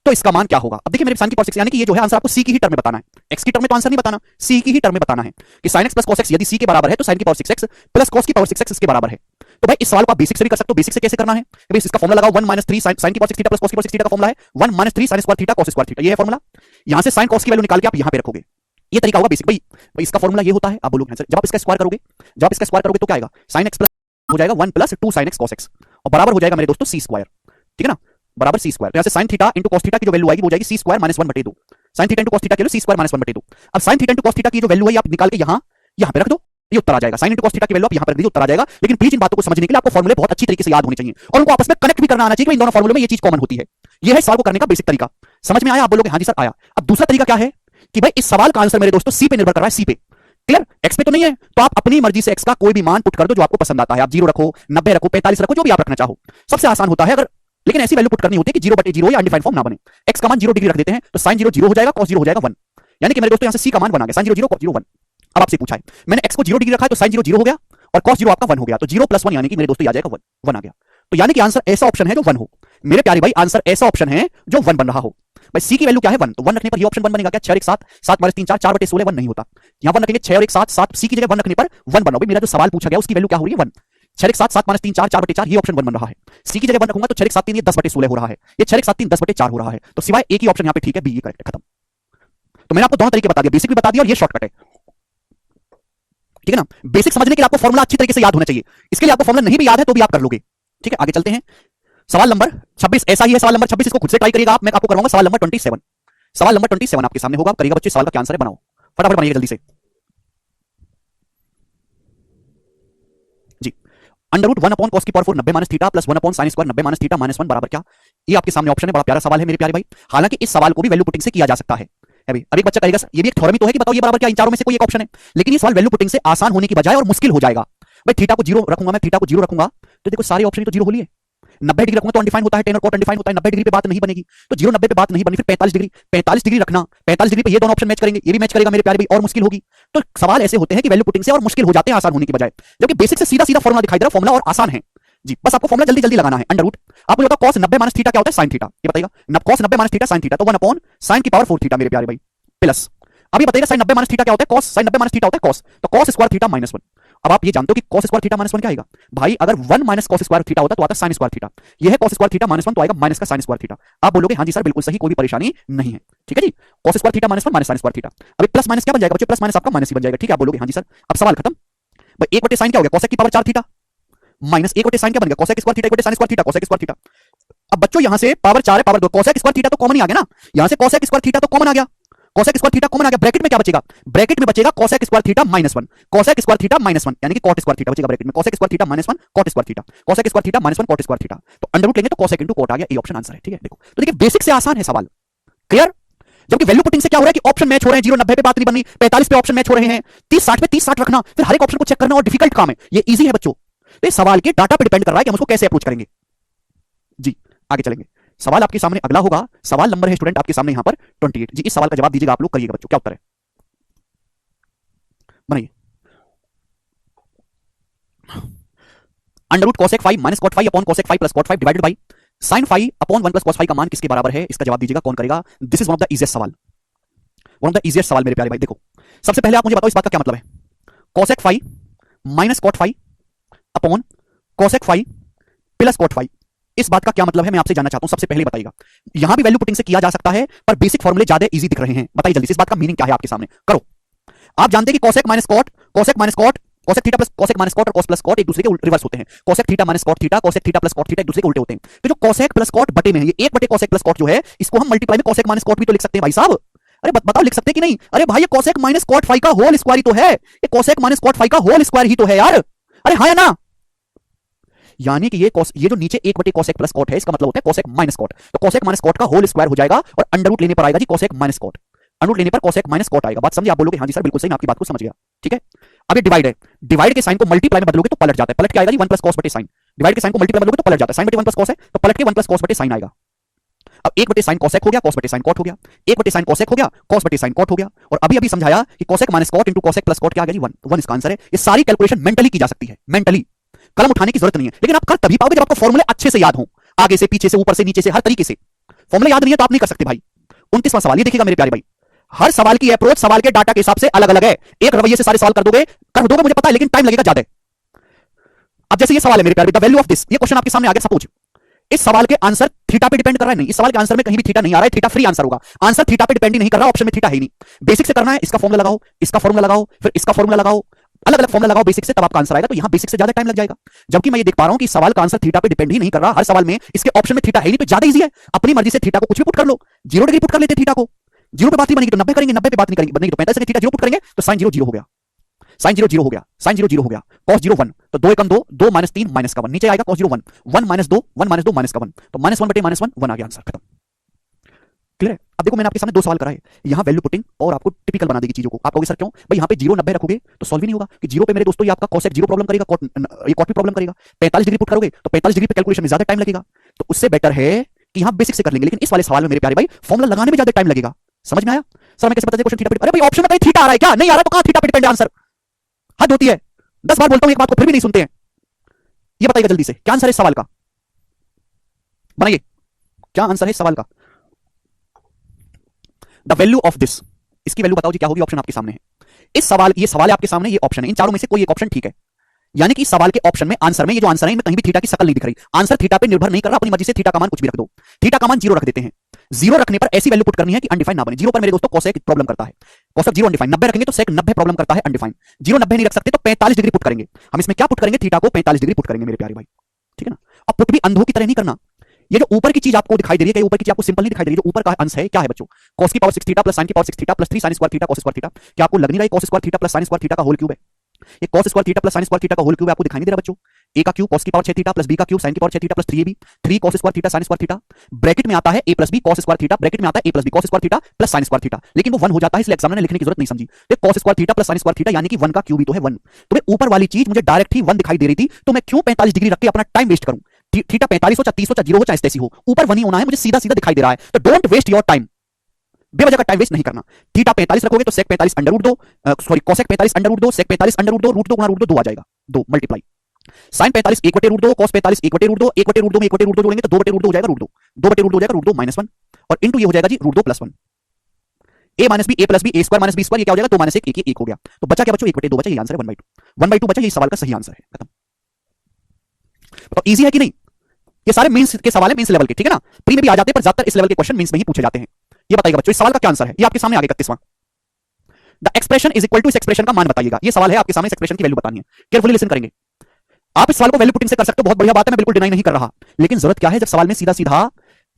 तो इसका मान क्या होगा। अब देखिए मेरे sin की पावर 6 यानी कि ये जो है आंसर आपको c की ही टर्म में बताना है, x की टर्म में तो आंसर नहीं बताना, c की ही टर्म में बताना है कि sin x plus cos x यदि c के बराबर है तो sin की पावर 6x प्लस cos की पावर 6x इसके बराबर है। तो भाई इस सवाल को आप बेसिक से भी कर सकते हो। बेसिक से कैसे करना है, भाई इसका फॉर्मूला लगाओ 1 माइनस 3 sin की पावर 6 थीटा प्लस cos की पावर 6 थीटा का फॉर्मूला है 1 minus 3 sin square theta cos square theta, ये है फॉर्मूला। यहां से sin cos की वैल्यू निकाल के आप यहां पे रखोगे, ये तरीका होगा बेसिक। भाई इसका फॉर्मूला ये होता है, आप बोलोगे आंसर। जब आप इसका स्क्वायर करोगे, जब आप इसका स्क्वायर करोगे तो क्या आएगा, sin x प्लस हो जाएगा 1 plus 2 sin x cos x और बराबर हो जाएगा मेरे दोस्तों c स्क्वायर, ठीक है ना, बराबर c स्क्वायर। तो यहां से sin theta into cos theta की जो वैल्यू आएगी वो जाएगी c square minus 1/2, sin theta into cos theta की वैल्यू c स्क्वायर माइनस 1/2। अब sin theta into cos theta की जो वैल्यू है आप निकाल के यहां पे रख दो, ये उत्तर आ जाएगा। sin इनटू cos थीटा की वैल्यू आप यहां पर रख दीजिए, उत्तर आ जाएगा। लेकिन प्लीज इन बातों को समझने के लिए आपको फॉर्मूले बहुत अच्छी तरीके से याद होने चाहिए और उनको आपस में कनेक्ट भी करना आना चाहिए कि इन दोनों फॉर्मूले में ये चीज कॉमन होती है। ये है सवाल को करने का बेसिक तरीका। समझ में आया? आप बोलोगे हां जी सर आया। अब दूसरा तरीका क्या है कि भाई इस सवाल का आंसर मेरे दोस्तों सी पे निर्भर कर रहा है, सी पे। क्लियर? एक्स पे तो नहीं है, तो आप अपनी मर्जी से एक्स का कोई भी मान पुट कर दो जो आपको पसंद आता है। आप 0 रखो, 90 रखो, 45 रखो, जो भी आप रखना चाहो, सबसे आसान होता है। अगर लेकिन ऐसी वैल्यू पुट करनी होती है कि 0/0 या अनडिफाइंड फॉर्म ना बने। एक्स का मान 0 डिग्री रख देते हैं तो sin 0 0 हो जाएगा, cos 0 हो जाएगा 1, यानी कि मेरे दोस्तों यहां से c का मान बना गया sin 0 0 cos 0 1। अब आपसे पूछा है, मैंने x को 0 डिग्री रखा है तो sin 0 0 हो गया और cos 0 आपका 1 हो गया, तो 0 + 1 यानी कि मेरे दोस्तों आ जाएगा 1 आ गया। तो यानी कि आंसर ऐसा ऑप्शन है जो 1 हो। मेरे प्यारे भाई आंसर ऐसा ऑप्शन है जो 1 बन रहा हो। भाई सी की वैल्यू क्या है 1, तो 1 रखने पर ये ऑप्शन 1 बनेगा क्या, 6 और 1 7, 7 - 3 4, 4/16 1 नहीं होता। यहां 1 रखेंगे, 6 और 1 7, 7 सी की जगह 1 रखने पर 1 बना। भाई मेरा जो सवाल पूछा गया उसकी वैल्यू क्या हो रही है 1, 6 और 1 7, 7 - 3 4, 4/4 ये ऑप्शन 1 बन रहा है। सी की जगह 1 रखूंगा तो 6 और 1 7 3 ये 10/16 हो रहा है, ये 6 और 1 7 3 10/4 हो रहा है। तो सिवाय एक ही ऑप्शन यहां पे ठीक है, बी ये करेक्ट है, खत्म। तो मैंने आपको दोनों तरीके बता दिए, बेसिक भी बता दिया और ये शॉर्टकट है, ठीक है ना। बेसिक समझने के लिए आपको फॉर्मूला अच्छी तरीके से याद होना चाहिए, इसके लिए आपको फॉर्मूला नहीं भी याद है तो भी आप कर लोगे, ठीक है। आगे चलते हैं, सवाल नंबर 26 ऐसा ही है। सवाल नंबर 26 इसको खुद से ट्राई करिएगा आप, मैं आपको करवाऊंगा सवाल नंबर 27। सवाल नंबर 27 आपके सामने होगा, करिएगा बच्चे, सवाल का क्या आंसर है बनाओ, फटाफट बनाइएगा जल्दी से जी। √1 cos की power 4 90 minus theta plus 1 sin square 90 minus theta -1 बराबर क्या। ये आपके सामने ऑप्शन है, बड़ा प्यारा सवाल है मेरे प्यारे भाई। हालांकि इस सवाल को भी वैल्यू पुटिंग से किया जा सकता है। अभी अब एक बच्चा कहेगा ये भी एक थ्योरम ही तो है कि बताओ ये बराबर क्या, इन चारों में से कोई एक ऑप्शन है। लेकिन ये सवाल वैल्यू पुटिंग से आसान होने की बजाय और मुश्किल हो जाएगा। भाई थीटा को 0 रखूंगा, मैं थीटा को 0 रखूंगा तो देखो सारे ऑप्शन तो 0 हो लिए, 90 डिग्री रखूंगा तो अनडिफाइन होता है, टेन और कॉट अनडिफाइन होता है, 90 डिग्री पे बात नहीं बनेगी। तो 0 90 पे बात नहीं बनी, फिर 45 डिग्री रखना, 45 डिग्री पे ये दोनों ऑप्शन मैच करेंगे, ये भी मैच करेगा मेरे प्यारे भाई, और मुश्किल होगी। तो सवाल ऐसे होते हैं कि वैल्यू पुटिंग से और मुश्किल हो जाते हैं आसान होने की बजाय, जबकि बेसिक से सीधा सीधा फॉर्मुला दिखाई दे रहा है, फॉर्मुला और आसान है जी। बस आपको फॉर्मुला जल्दी जल्दी लगाना है, अंडर रूट। आप मुझे बताओ cos 90 माइनस थीटा क्या होता है, sin थीटा, ये बताइएगा। cos 90 minus theta sin theta, तो 1 अपॉन sin की पावर 4 थीटा मेरे प्यारे भाई, प्लस अभी बताइएगा sin 90 माइनस थीटा क्या होता है, cos sin 90 माइनस थीटा होता है cos, तो cos स्क्वायर थीटा माइनस 1। अब आप ये जानते हो कि cos स्क्वायर थीटा माइनस 1 क्या आएगा भाई, अगर 1 माइनस cos स्क्वायर थीटा होता तो आता sin स्क्वायर थीटा, ये है cos स्क्वायर थीटा माइनस 1, तो आएगा माइनस का sin स्क्वायर थीटा। आप बोलोगे हाँ जी सर बिल्कुल सही, कोई भी परेशानी नहीं है, ठीक है जी। cos square theta minus 1 minus sin square theta, अभी प्लस माइनस क्या बन जाएगा बच्चों, प्लस माइनस आपका माइनस ही बन जाएगा, ठीक है। आप बोलोगे हाँ जी सर, अब सवाल खत्म भाई। 1 बटे sin क्या हो गया, cosec की पावर 4 थीटा, माइनस 1 बटे sin क्या बन गया, cosec स्क्वायर थीटा, 1 बटे sin square theta, cosec square theta. अब बच्चों यहां से पावर 4 है, पावर 2, cosec स्क्वायर थीटा तो कॉमन ही आ गया ना, यहां से cosec स्क्वायर थीटा तो कॉमन आ गया, cosec स्क्वायर थीटा कॉमन आ गया, ब्रैकेट में क्या बचेगा, ब्रैकेट में बचेगा cosec square theta minus 1, cosec square theta minus 1, यानी कि cot स्क्वायर थीटा बचेगा ब्रैकेट में, cosec square theta minus 1 cot square theta, cosec square theta minus 1 cot square theta, तो अंडर रूट लेंगे तो cosec इनटू cot आ गया, ये option answer है, ठीक है। देखो तो देखिए बेसिक से आसान है सवाल, क्लियर। जबकि वैल्यू पुटिंग से क्या हो रहा है कि ऑप्शन मैच हो रहे हैं, 0 90 पे बात नहीं बननी, 45 पे ऑप्शन मैच हो रहे हैं, 30 60 पे 30 60 रखना, फिर हर एक ऑप्शन को चेक करना और डिफिकल्ट काम है, ये इजी है बच्चों। तो इस सवाल के डाटा पे डिपेंड कर रहा है कि हम उसको कैसे अप्रोच करेंगे जी। आगे चलेंगे, सवाल आपके सामने अगला होगा, सवाल नंबर है स्टूडेंट आपके सामने यहां पर 28 जी। इस सवाल का जवाब दीजिएगा आप लोग, करिएगा बच्चों, क्या उत्तर है बनाइए। Under root cosec 5 minus cot 5 upon cosec 5 plus cot 5 divided by sin 5 upon 1 plus cos 5 का मान किसके बराबर है, इसका जवाब दीजिएगा, कौन करेगा। This is one of the easiest सवाल, वन ऑफ द इजीएस्ट सवाल मेरे प्यारे भाई। देखो सबसे पहले आप मुझे बताओ इस बात का क्या मतलब है, cosec 5 minus cot 5 upon cosec 5 plus cot 5, इस बात का क्या मतलब है मैं आपसे जानना चाहता हूं, सबसे पहले बताइएगा। यहां भी वैल्यू पुटिंग से किया जा सकता है, पर बेसिक फॉर्मूले ज्यादा इजी दिख रहे हैं, बताइए जल्दी से इस बात का मीनिंग क्या है आपके सामने, करो। आप जानते हैं कि cosec minus cot, cosec minus cot, cosec theta plus cosec minus cot और cos प्लस cot एक दूसरे के रिवर्स होते हैं, cosec theta minus cot theta, cosec theta plus cot theta एक दूसरे के उल्टे होते हैं। तो जो cosec प्लस cot बटे में है, ये 1 बटे cosec प्लस cot जो है, इसको हम मल्टीप्लाई में cosec माइनस cot भी तो लिख सकते हैं भाई साहब। अरे बताओ लिख सकते हैं कि नहीं, अरे भाई ये cosec माइनस cot 5 का होल स्क्वायर ही तो है, ये cosec माइनस cot 5 का होल स्क्वायर ही तो है यार, अरे हाँ या ना। यानी कि ये जो नीचे 1 बटे cosec प्लस cot है, इसका मतलब होता है cosec माइनस cot, तो cosec माइनस cot का होल स्क्वायर हो जाएगा और अंडर रूट लेने पर आएगा जी cosec minus cot, under root लेने पर cosec माइनस cot आएगा। बात समझे, आप बोलोगे हाँ जी सर बिल्कुल सही, मैं आपकी बात को समझ गया, ठीक है। अब ये डिवाइड है, डिवाइड के साइन को मल्टीप्लाई में बदलोगे तो पलट जाता है, पलट क्या आएगा जी 1 प्लस cos बटे sin, डिवाइड के साइन को मल्टीप्लाई बदलोगे तो पलट जाता है, sin बटे 1 प्लस cos है तो पलट के 1 प्लस cos बटे sin आएगा। अब 1 बटे sin cosec हो गया, cos बटे sin cot हो गया, 1 बटे sin cosec हो गया, cos बटे sin cot हो गया, और अभी अभी समझाया कि cosec minus cot into cosec plus cot क्या आ गया जी 1, 1 इसका आंसर है। ये सारी कैलकुलेशन मेंटली की जा सकती है, मेंटली कलम उठाने की जरूरत नहीं है, लेकिन आप कर तभी पाओगे जब आपको फॉर्मूले अच्छे से याद हो, आगे से पीछे से ऊपर से नीचे से हर तरीके से। फॉर्मूले याद नहीं है तो आप नहीं कर सकते भाई। 29वां सवाल, ये देखिएगा मेरे प्यारे भाई, हर सवाल की अप्रोच सवाल के डाटा के हिसाब से अलग अलग है, एक रवैये से सारे सवाल कर दोगे मुझे पता है, लेकिन टाइम लगेगा ज्यादा। अब जैसे ये सवाल है मेरे प्यारे, द वैल्यू ऑफ दिस, ये क्वेश्चन आपके सामने आ गया, सपोज इस सवाल के आंसर थीटा पे डिपेंड कर रहा है, नहीं इस सवाल के आंसर में कहीं भी थीटा नहीं आ रहा है, थीटा फ्री आंसर होगा, आंसर थीटा पे डिपेंड ही नहीं कर रहा, ऑप्शन में थीटा है ही नहीं। बेसिक से करना है, इसका फॉर्मूला लगाओ, इसका फॉर्मूला लगाओ, फिर इसका फॉर्मूला लगाओ, अलग अलग फॉर्मूला लगाओ बेसिक से, तब आपका आंसर आएगा। तो यहां बेसिक से ज्यादा टाइम लग जाएगा, जबकि मैं ये देख पा रहा हूं कि सवाल का आंसर थीटा पे डिपेंड ही नहीं कर रहा, हर सवाल में इसके ऑप्शन में थीटा है नहीं, तो ज्यादा इजी है, अपनी मर्जी से थीटा को कुछ भी पुट कर लो, 0 डिग्री पुट कर लेते थीटा को, 0 पे बात नहीं बनेगी तो 90 करेंगे, 90 पे बात नहीं करेंगे बनेगी तो 45 से थीटा 0 पुट करेंगे तो sin 0 0 हो गया, sin 0 0 हो गया, sin 0 0 हो गया, cos 0 1, तो 2 एकम 2, 2 माइनस 3 माइनस का 1, नीचे आएगा cos 0 1, 1 माइनस 2, 1 माइनस 2 माइनस का 1, तो माइनस 1 बटे माइनस 1, 1 आ गया आंसर, खत्म, क्लियर है। अब देखो मैंने आपके सामने 2 सवाल कराए, यहां वैल्यू पुटिंग और आपको टिपिकल बना देगी चीजों को। आप कहोगे सर क्यों भाई, यहां पे 0 90 रखोगे तो सॉल्व ही नहीं होगा, कि 0 पे मेरे दोस्तों ये आपका cosec 0 प्रॉब्लम करेगा, ये cot भी प्रॉब्लम करेगा, 45 डिग्री पुट करोगे तो 45 डिग्री पे कैलकुलेशन में ज्यादा टाइम लगेगा, तो उससे बेटर है कि यहां बेसिक से कर लेंगे। लेकिन इस वाले सवाल में मेरे प्यारे भाई फॉर्मूला लगाने में ज्यादा टाइम लगेगा, समझ में आया। सर मैं कैसे पता चले क्वेश्चन थीटा पे, अरे भाई ऑप्शन में थीटा आ रहा है क्या, नहीं आ रहा तो कहां थीटा पे डिपेंड है आंसर, हद होती है। 10 बार बोलता हूं एक बात को फिर भी नहीं सुनते हैं, ये बताइएगा जल्दी से क्या आंसर है इस सवाल का, बनाइए क्या आंसर है इस सवाल का। द वैल्यू ऑफ दिस, इसकी वैल्यू बताओ जी क्या होगी, ऑप्शन आपके सामने है। इस सवाल, ये सवाल है आपके सामने, ये ऑप्शन है, इन चारों में से कोई एक ऑप्शन ठीक है, यानी कि इस सवाल के ऑप्शन में आंसर में ये जो आंसर है इनमें कहीं भी थीटा की शक्ल नहीं दिख रही, आंसर थीटा पे निर्भर नहीं कर रहा, अपनी मर्जी से थीटा का मान कुछ भी रख दो, थीटा का मान 0 रख देते हैं, 0 रखने पर ऐसी वैल्यू पुट करनी है कि अनडिफाइन ना बने। 0 पर मेरे दोस्तों cosec प्रॉब्लम करता है, cosec 0 अनडिफाइन, 90 रखेंगे तो sec 90 प्रॉब्लम करता है अनडिफाइन, 0 90 नहीं रख सकते तो 45 डिग्री पुट करेंगे, हम इसमें क्या पुट करेंगे, थीटा को 45 डिग्री पुट करेंगे मेरे प्यारे भाई, ठीक है ना। अब पुट भी अंधों की तरह नहीं करना, ये जो ऊपर की चीज आपको दिखाई दे रही है, ऊपर की चीज आपको सिंपल नहीं दिखाई दे रही, जो ऊपर का अंश है क्या है बच्चों, cos की पावर 6 थीटा प्लस sin की power 6 theta plus 3 sin square theta cos square theta, क्या आपको लग नहीं रहा है cos square theta plus sin square theta का होल क्यूब है, ये cos square theta plus sin square theta का होल क्यूब आपको दिखाई नहीं दे रहा बच्चों। a का क्यूब cos की पावर 6 थीटा प्लस b का क्यूब sin की power 6 theta plus 3ab, 3 cos square theta sin square theta, bracket में आता है a plus b cos square theta, bracket में आता है a plus b cos square theta plus sin square theta, लेकिन वो 1 हो जाता है इसलिए एग्जामिनर ने लिखने की जरूरत नहीं समझी, ये cos square theta plus sin square theta यानी कि 1 का क्यूब ही तो है 1। तो मैं ऊपर वाली चीज मुझे डायरेक्ट ही 1 दिखाई दे रही थी, तो मैं क्यों 45 डिग्री रख के अपना टाइम वेस्ट करूं, थीटा 45 हो, चाहे 30 हो, चाहे 0 हो, चाहे तैसी हो, ऊपर 1 ही होना है, मुझे सीधा सीधा दिखाई दे रहा है, तो डोंट वेस्ट योर टाइम, बेवजह का टाइम वेस्ट नहीं करना। थीटा 45 रखोगे तो sec 45 under root 2, sorry cosec 45 under root 2, sec 45 under root 2, root 2 गुणा रूट 2 2 आ जाएगा, 2 मल्टीप्लाई साइन 45 1 बटे रूट 2, कॉस 45 1 बटे रूट 2, 1 बटे रूट 2 में 1 बटे रूट 2 जोड़ेंगे तो 2 बटे रूट 2 हो जाएगा रूट 2, 2 बटे रूट 2 हो जाएगा रूट 2 माइनस 1, और इनटू ये हो जाएगा जी root 2 plus 1, a minus B, a plus B, a square minus B square, ये क्या हो जाएगा 2 माइनस 1, 1 1 हो गया, तो बचा क्या बच्चों 1 बटे 2 बचा, ये आंसर है 1/2, 1/2 बचा, ये सवाल का सही आंसर है, खत्म। तो इजी है कि नहीं? ये सारे मेंस के सवाल है, मेंस लेवल के, ठीक है ना, प्री में भी आ जाते हैं पर ज्यादातर इस लेवल के क्वेश्चन मेंस में ही पूछे जाते हैं। ये बताइएगा बच्चों इस सवाल का क्या आंसर है, ये आपके सामने आ गया 31वां, the expression is equal to, इस एक्सप्रेशन का मान बताइएगा, ये सवाल है आपके सामने, इस एक्सप्रेशन की वैल्यू बतानी है, केयरफुली लिसन करेंगे। आप इस सवाल को वैल्यू पुटिंग से कर सकते हो, बहुत बढ़िया बात है, मैं बिल्कुल डिनाई नहीं कर रहा, लेकिन जरूरत क्या है जब सवाल में सीधा सीधा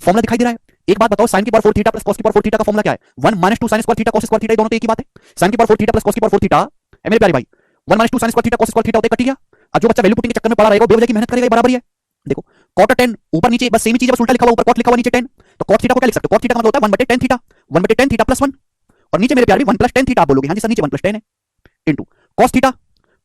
फॉर्मुला दिखाई दे रहा है। एक बात बताओ, sin की पावर 4 थीटा प्लस cos की पावर 4 थीटा का फॉर्मुला क्या है? 1 - 2 sin square theta cos square theta, दोनों तो एक ही बात है। sin की पावर 4 थीटा प्लस cos की पावर 4 थीटा है मेरे प्यारे भाई, 1 - 2 sin square theta cos square theta होते कट गया। और जो बच्चा वैल्यू पुटिंग के चक्कर में पड़ा रहेगा बेवजह की मेहनत करेगा, बराबर ही है। देखो cot tan ऊपर नीचे बस सेम ही चीज है, बस उल्टा लिखा हुआ, ऊपर cot लिखा हुआ नीचे tan, तो cot थीटा को क्या लिख सकते हो? cot थीटा का मतलब होता है 1/tan theta, 1/tan theta plus 1, और नीचे मेरे प्यारे 1 + tan थीटा आप बोलोगे, हां जी सर नीचे 1 + tan है, इनटू cos थीटा,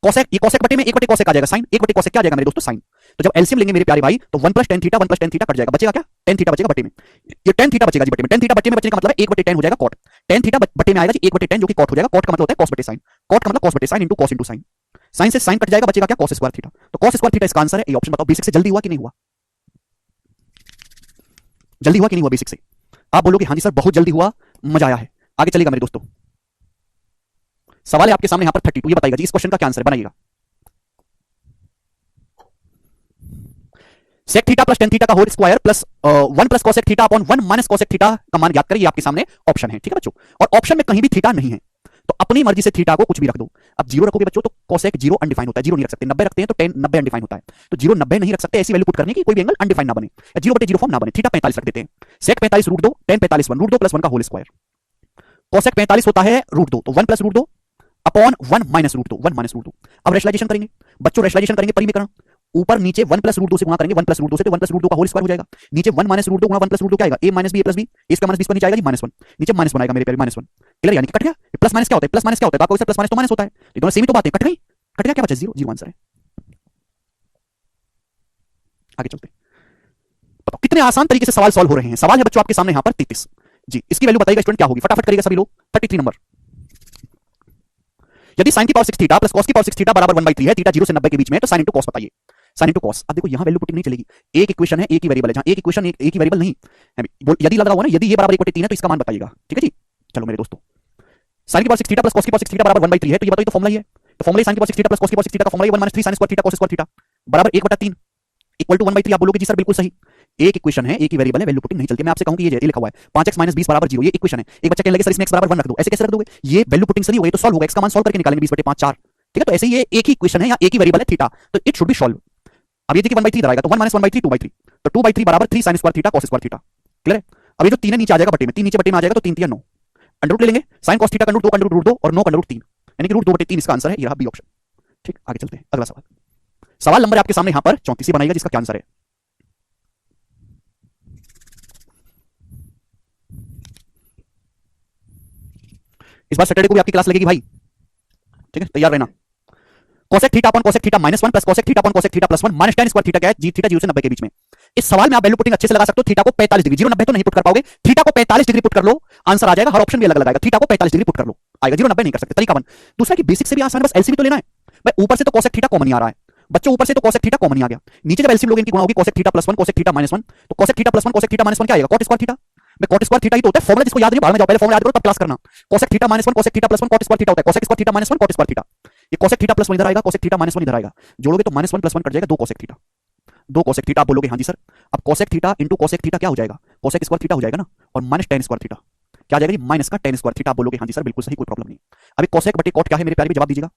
cosec, ये cosec बटे में 1 बटे cosec आ जाएगा, sin 1 बटे cosec क्या आ जाएगा मेरे दोस्तों sin। तो जब एलसीएम लेंगे मेरे प्यारे भाई तो 1 + tan theta, 1 + tan theta cut जाएगा, बचेगा क्या? tan थीटा बचेगा बटे में, ये tan थीटा बचेगा जी बटे में, tan थीटा बटे में बचने का मतलब है 1 बटे tan हो जाएगा cot, tan थीटा बटे में आएगा जी 1 बटे tan जो कि cot हो जाएगा, cot का मतलब होता है cos बटे sin, cot का मतलब cos बटे sin into cos into sin, sin से sin कट जाएगा, बचेगा क्या? cos स्क्वायर थीटा, तो cos स्क्वायर थीटा इसका आंसर है। ये ऑप्शन बताओ बेसिक से जल्दी हुआ कि नहीं हुआ? जल्दी हुआ कि नहीं हुआ बेसिक से? आप बोलोगे हां जी सर बहुत जल्दी हुआ, मजा आया है। आगे चलेगा मेरे दोस्तों, सवाल है आपके सामने यहां पर 32, ये बताइएगा जी इस क्वेश्चन का क्या आंसर है, बनाइएगा। sec theta plus tan theta का whole square plus 1 plus cosec theta upon 1 minus cosec theta का मान ज्ञात करें, ये आपके सामने ऑप्शन है, ठीक है बच्चों, और ऑप्शन में कहीं भी थीटा नहीं है तो अपनी मर्जी से थीटा को कुछ भी रख दो। अब 0 रखोगे बच्चों तो cosec 0 अनडिफाइन होता है, 0 नहीं रख सकते, 90 रखते हैं तो tan 90 अनडिफाइन होता है, तो 0 90 नहीं रख सकते, ऐसी वैल्यू पुट करने की कोई भी एंगल अनडिफाइन ना बने, या 0/0 फॉर्म ना बने। थीटा 45 रख देते हैं, sec 45 root 2, tan 45 1 root 2 plus 1 का होल स्क्वायर, cosec 45 होता है रूट 2, तो 1 plus root 2 upon 1 minus root 2, 1 minus root 2। अब रेशनलाइजेशन करेंगे बच्चों, रेशनलाइजेशन करेंगे परिमीकरण, ऊपर नीचे 1 प्लस रूट 2 से गुणा करेंगे, 1 प्लस रूट 2 से, तो 1 प्लस रूट 2 का होल स्क्वायर हो जाएगा, नीचे 1 माइनस रूट 2 गुणा 1 प्लस रूट 2 क्या आएगा? a minus B, a plus B, a square minus B square नीचे आएगा जी -1, नीचे -1 आएगा मेरे प्यारे, -1 क्लियर, यानी कि कट गया। प्लस माइनस क्या होता है? प्लस माइनस क्या होता है? आपको प्लस माइनस तो माइनस होता है, ये दोनों सेम ही तो बात है, कट गई, कट गया, क्या बचा? 0, 0 आंसर है। आगे चलते बताओ कितने आसान तरीके से सवाल सॉल्व हो रहे हैं। सवाल है बच्चों आपके सामने यहां पर 33 जी, इसकी वैल्यू बताइएगा स्टूडेंट क्या होगी, फटाफट करिएगा सभी लोग। 33 नंबर, यदि sin की पावर 6 थीटा प्लस cos की पावर 6 थीटा बराबर 1/3 है, थीटा 0 से 90 के बीच में है, तो sin into cos बताइए, sin into cos। अब देखो यहां वैल्यू पुटिंग नहीं चलेगी, एक इक्वेशन है, एक ही वेरिएबल है, जहां एक इक्वेशन एक ही वेरिएबल नहीं है, यदि लग रहा हुआ ना, यदि ये बराबर 1/3 है तो इसका मान बताइएगा, ठीक है जी। चलो मेरे दोस्तों, sin की पावर 6 थीटा प्लस cos की पावर 6 थीटा बराबर 1/3 है, तो ये बताइए तो फॉर्मूला ही है, तो फॉर्मूला sin की पावर 6 थीटा प्लस cos की पावर 6 थीटा का formula 1 - 3 sin square theta cos square theta बराबर 1/3 इक्वल टू 1/3। आप बोलोगे जी सर बिल्कुल सही, एक इक्वेशन है, एक ही वेरिएबल है, वैल्यू पुटिंग नहीं चलती। मैं आपसे कहूं कि ये लिखा हुआ है 5x - 20 बराबर 0, ये इक्वेशन है, एक बच्चा कहने लगे सर इसमें x बराबर 1 रख दो, ऐसे कैसे रख दोगे? ये वैल्यू पुटिंग से नहीं होगा, ये तो सॉल्व होगा, x का मान सॉल्व करके निकालेंगे 20/5 4, ठीक है। तो ऐसे ही ये एक ही इक्वेशन है या एक ही वेरिएबल है थीटा, तो इट शुड बी सॉल्व। अब ये देखिए 1/3 इधर आएगा तो 1 - 1/3 2/3, तो 2/3 बराबर 3 sin square theta cos square theta, clear है। अब ये जो 3 है नीचे आ जाएगा बटे में, 3 नीचे बटे में आ जाएगा तो 3 3 9, अंडर रूट ले लेंगे, sin cos थीटा का अंडर रूट 2 और 9 का अंडर रूट 3, यानी कि रूट 2/3 इसका आंसर है, ये रहा बी ऑप्शन, ठीक। आगे चलते हैं, अगला सवाल, सवाल नंबर आपके सामने यहां पर 34 बनाइएगा जिसका क्या आंसर है। इस बार सैटरडे को भी आपकी क्लास लगेगी भाई, ठीक है, तैयार रहना। cosec theta upon cosec theta -1 plus cosec theta upon cosec theta plus 1 minus tan square theta क्या है जी, थीटा 0 से 90 के बीच में। इस सवाल में आप वैल्यू पुटिंग अच्छे से लगा सकते हो, थीटा को 45 डिग्री, 0 90 तो नहीं पुट कर पाओगे, थीटा को 45 डिग्री पुट कर लो, आंसर आ जाएगा, हर ऑप्शन भी अलग अलग आएगा, थीटा को 45 डिग्री पुट कर लो, आएगा, 0 90 नहीं कर सकते। तरीका 1, दूसरा कि बेसिक से भी आसान है, बस एलसीएम तो लेना है भाई, ऊपर से तो cosec थीटा कॉमन ही आ रहा है बच्चों, ऊपर से तो cosec थीटा कॉमन ही आ गया, नीचे जब एलसीएम लोगे इनकी गुणा होगी cosec theta plus 1 cosec theta -1, तो cosec theta plus 1 cosec theta -1 क्या आएगा? cot स्क्वायर थीटा, मैं cot स्क्वायर थीटा ही तो होता है, फॉर्मूला जिसको याद नहीं, बाद में जाओ पहले फॉर्मूला याद करो तब क्लास करना। cosec theta -1 cosec theta plus 1 cot square theta होता है, cosec square theta -1 cot square theta, ये cosec थीटा प्लस 1 इधर आएगा, cosec थीटा -1 इधर आएगा, जोड़ोगे तो -1 प्लस 1 कट जाएगा, 2 cosec थीटा, 2 cosec थीटा। आप बोलोगे हां जी सर, अब cosec theta into cosec theta क्या हो जाएगा? cosec स्क्वायर थीटा हो जाएगा ना, और माइनस tan स्क्वायर थीटा क्या आ जाएगा जी? माइनस का tan स्क्वायर थीटा। आप बोलोगे हां जी सर बिल्कुल सही, कोई प्रॉब्लम नहीं। अभी cosec बटे cot क्या है मेरे प्यारे, भी जवाब दीजिएगा।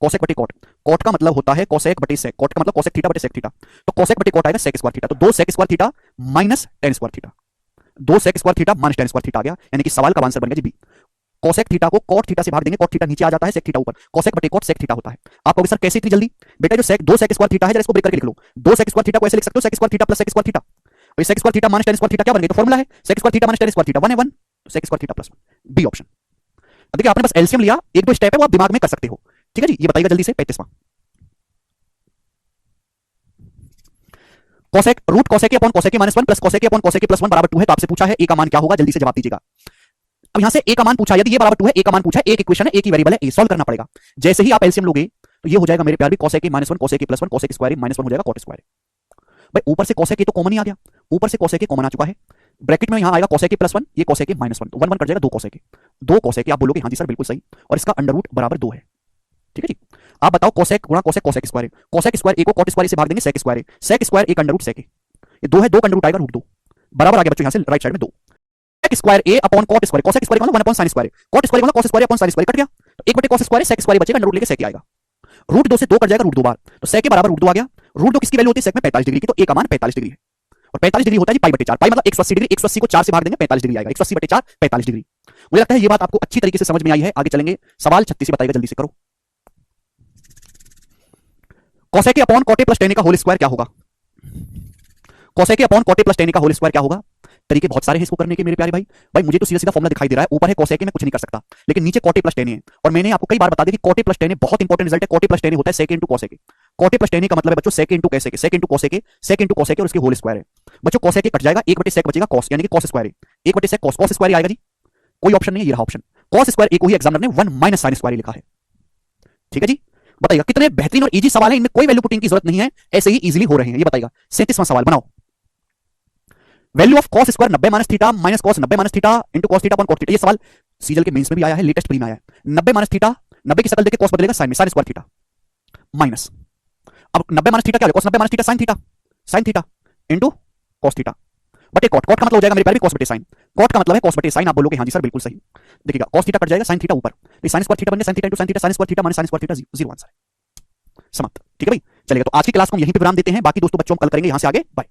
cosec बटे cot, cot का मतलब होता है cosec बटे sec, cot का मतलब cosec थीटा बटे sec थीटा, तो cosec बटे cot आएगा sec स्क्वायर थीटा, तो 2 sec square theta minus tan square theta, 2 sec square theta minus tan square theta आ गया, यानी कि सवाल का आंसर बन गया जी बी। cosec थीटा को cot थीटा से भाग देंगे, cot थीटा नीचे आ जाता है, sec थीटा ऊपर, cosec बटे cot sec थीटा होता है। आप कहोगे सर कैसे इतनी जल्दी? बेटा जो sec 2 sec स्क्वायर थीटा है, जरा इसको ब्रेक करके लिख लो, 2 sec स्क्वायर थीटा को ऐसे लिख सकते हो, sec square theta plus sec square theta, और sec square theta minus tan square theta क्या बन गई? तो फॉर्मूला है sec square theta minus tan square theta 1 है 1, तो sec square theta plus 1, B option. अब देखिए आपने बस एलसीएम लिया, एक दो स्टेप है वो आप दिमाग में कर सकते हो, ठीक है जी। ये बताइएगा जल्दी से 35वां, cosec root cosec upon cosec minus one plus cosec upon cosec plus one बराबर 2 है। तो आपसे पूछा है ए का मान क्या होगा, जल्दी से जवाब दीजिएगा। अब यहां से ए का मान पूछा, यदि ये बराबर 2 है, ए का मान पूछा है, एक इक्वेशन है, एक ही वेरिएबल है, ए सॉल्व करना पड़ेगा। जैसे ही आप एलसीएम लोगे तो ये हो जाएगा मेरे प्यार भी cosec minus one cosec plus one cosec square minus one हो जाएगा कॉट स्क्वायर। भाई ऊपर से कोसेक तो कॉमन ही आ गया, ऊपर से कोसेक कॉमन आ चुका है, ब्रैकेट में यहां आएगा कोसेक प्लस वन, ये कोसेक माइनस वन, तो वन वन कट जाएगा, दो कोसेक आप बोलोगे हाँ जी सर बिल्कुल सही, और इसका अंडर रूट बराबर 2 है। ठीक है जी। आप बताओ कोसेक गुणा cosec cosec square, cosec square a को कॉट स्क्वायर से भाग देंगे सेक स्क्वायर, सेक स्क्वायर एक अंडर रूट सेक, ये 2 है, 2 का अंडर रूट आएगा रूट 2 बराबर आ गया बच्चों यहां से राइट साइड में 2। Sec square a upon cot square, cosec square मतलब 1 upon sin square, cot square मतलब cos square upon sin square cut गया, तो 1 बटे cos स्क्वायर सेक स्क्वायर बचेगा, अंडर रूट लेके सेक आएगा, रूट 2 से 2 कट जाएगा रूट 2 बार, तो सेक के बराबर रूट 2 आ गया। रूट 2 किसकी वैल्यू होती है सेक में 45 डिग्री की, तो ए का मान 45 डिग्री है, और 45 डिग्री होता है जी पाई बटे 4, पाई मतलब 180 डिग्री, 180 को 4 से भाग देंगे 45 डिग्री आएगा, 180 बटे 4 45 डिग्री। मुझे लगता है ये बात आपको अच्छी तरीके से समझ में आई है। आगे चलेंगे, सवाल 36 बताइएगा जल्दी से करो। Cosec upon cot plus tan का होल स्क्वायर क्या होगा, cosec upon cot plus tan का होल स्क्वायर क्या होगा। तरीके बहुत सारे हैं इसको करने के मेरे प्यारे भाई। भाई मुझे तो सीधा सीधा फॉर्मूला दिखाई दे रहा है, ऊपर है कोसेक मैं कुछ नहीं कर सकता, लेकिन नीचे कॉट प्लस tan है, और मैंने आपको कई बार बता दिया कि कॉट प्लस tan बहुत इंपॉर्टेंट रिजल्ट है। कॉट प्लस tan होता है sec into cosec, cot plus tan का मतलब है बच्चों sec into cosec, sec into cosec, sec into cosec और उसकी होल स्क्वायर है। बच्चों कोसेक कट जाएगा, 1 बटे सेक बचेगा कॉस, यानी कि कॉस स्क्वायर, 1 बटे सेक कॉस, कॉस स्क्वायर आएगा जी, कोई ऑप्शन नहीं है, ये रहा ऑप्शन कॉस स्क्वायर। एक को ही एग्जामिनर ने 1 माइनस साइन स्क्वायर लिखा है। ठीक है जी, बताइएगा कितने बेहतरीन और इजी सवाल है, इनमें कोई वैल्यू पुटिंग की जरूरत नहीं है, ऐसे ही इजीली हो रहे हैं। ये बताइएगा 37वां सवाल बनाओ। Value of cos square 90 minus theta minus cos 90 minus theta into cos theta upon cos theta. ये सवाल सीजल के मेंस में भी आया है, लेटेस्ट प्री में आया है। 90 माइनस थीटा, 90 की शक्ल देके cos बदलेगा sin में, sin स्क्वायर थीटा माइनस, अब 90 माइनस थीटा क्या होगा, cos 90 minus theta sin theta into cos theta बटे cot, cot का मतलब हो जाएगा मेरे प्यारे भी cos बटे sin, cot का मतलब है cos बटे sin। आप बोलोगे हाँ जी सर बिल्कुल सही। देखिएगा cos थीटा कट जाएगा, sin थीटा ऊपर, तो sin स्क्वायर थीटा बन गया sin theta into sin theta, sin square theta minus sin square theta, zero answer है, समाप्त। ठीक है भाई, चलेगा तो आज की क्लास को हम यहीं पे विराम देते हैं, बाकी दोस्तों बच्चों हम कल करेंगे यहां से आगे। बाय।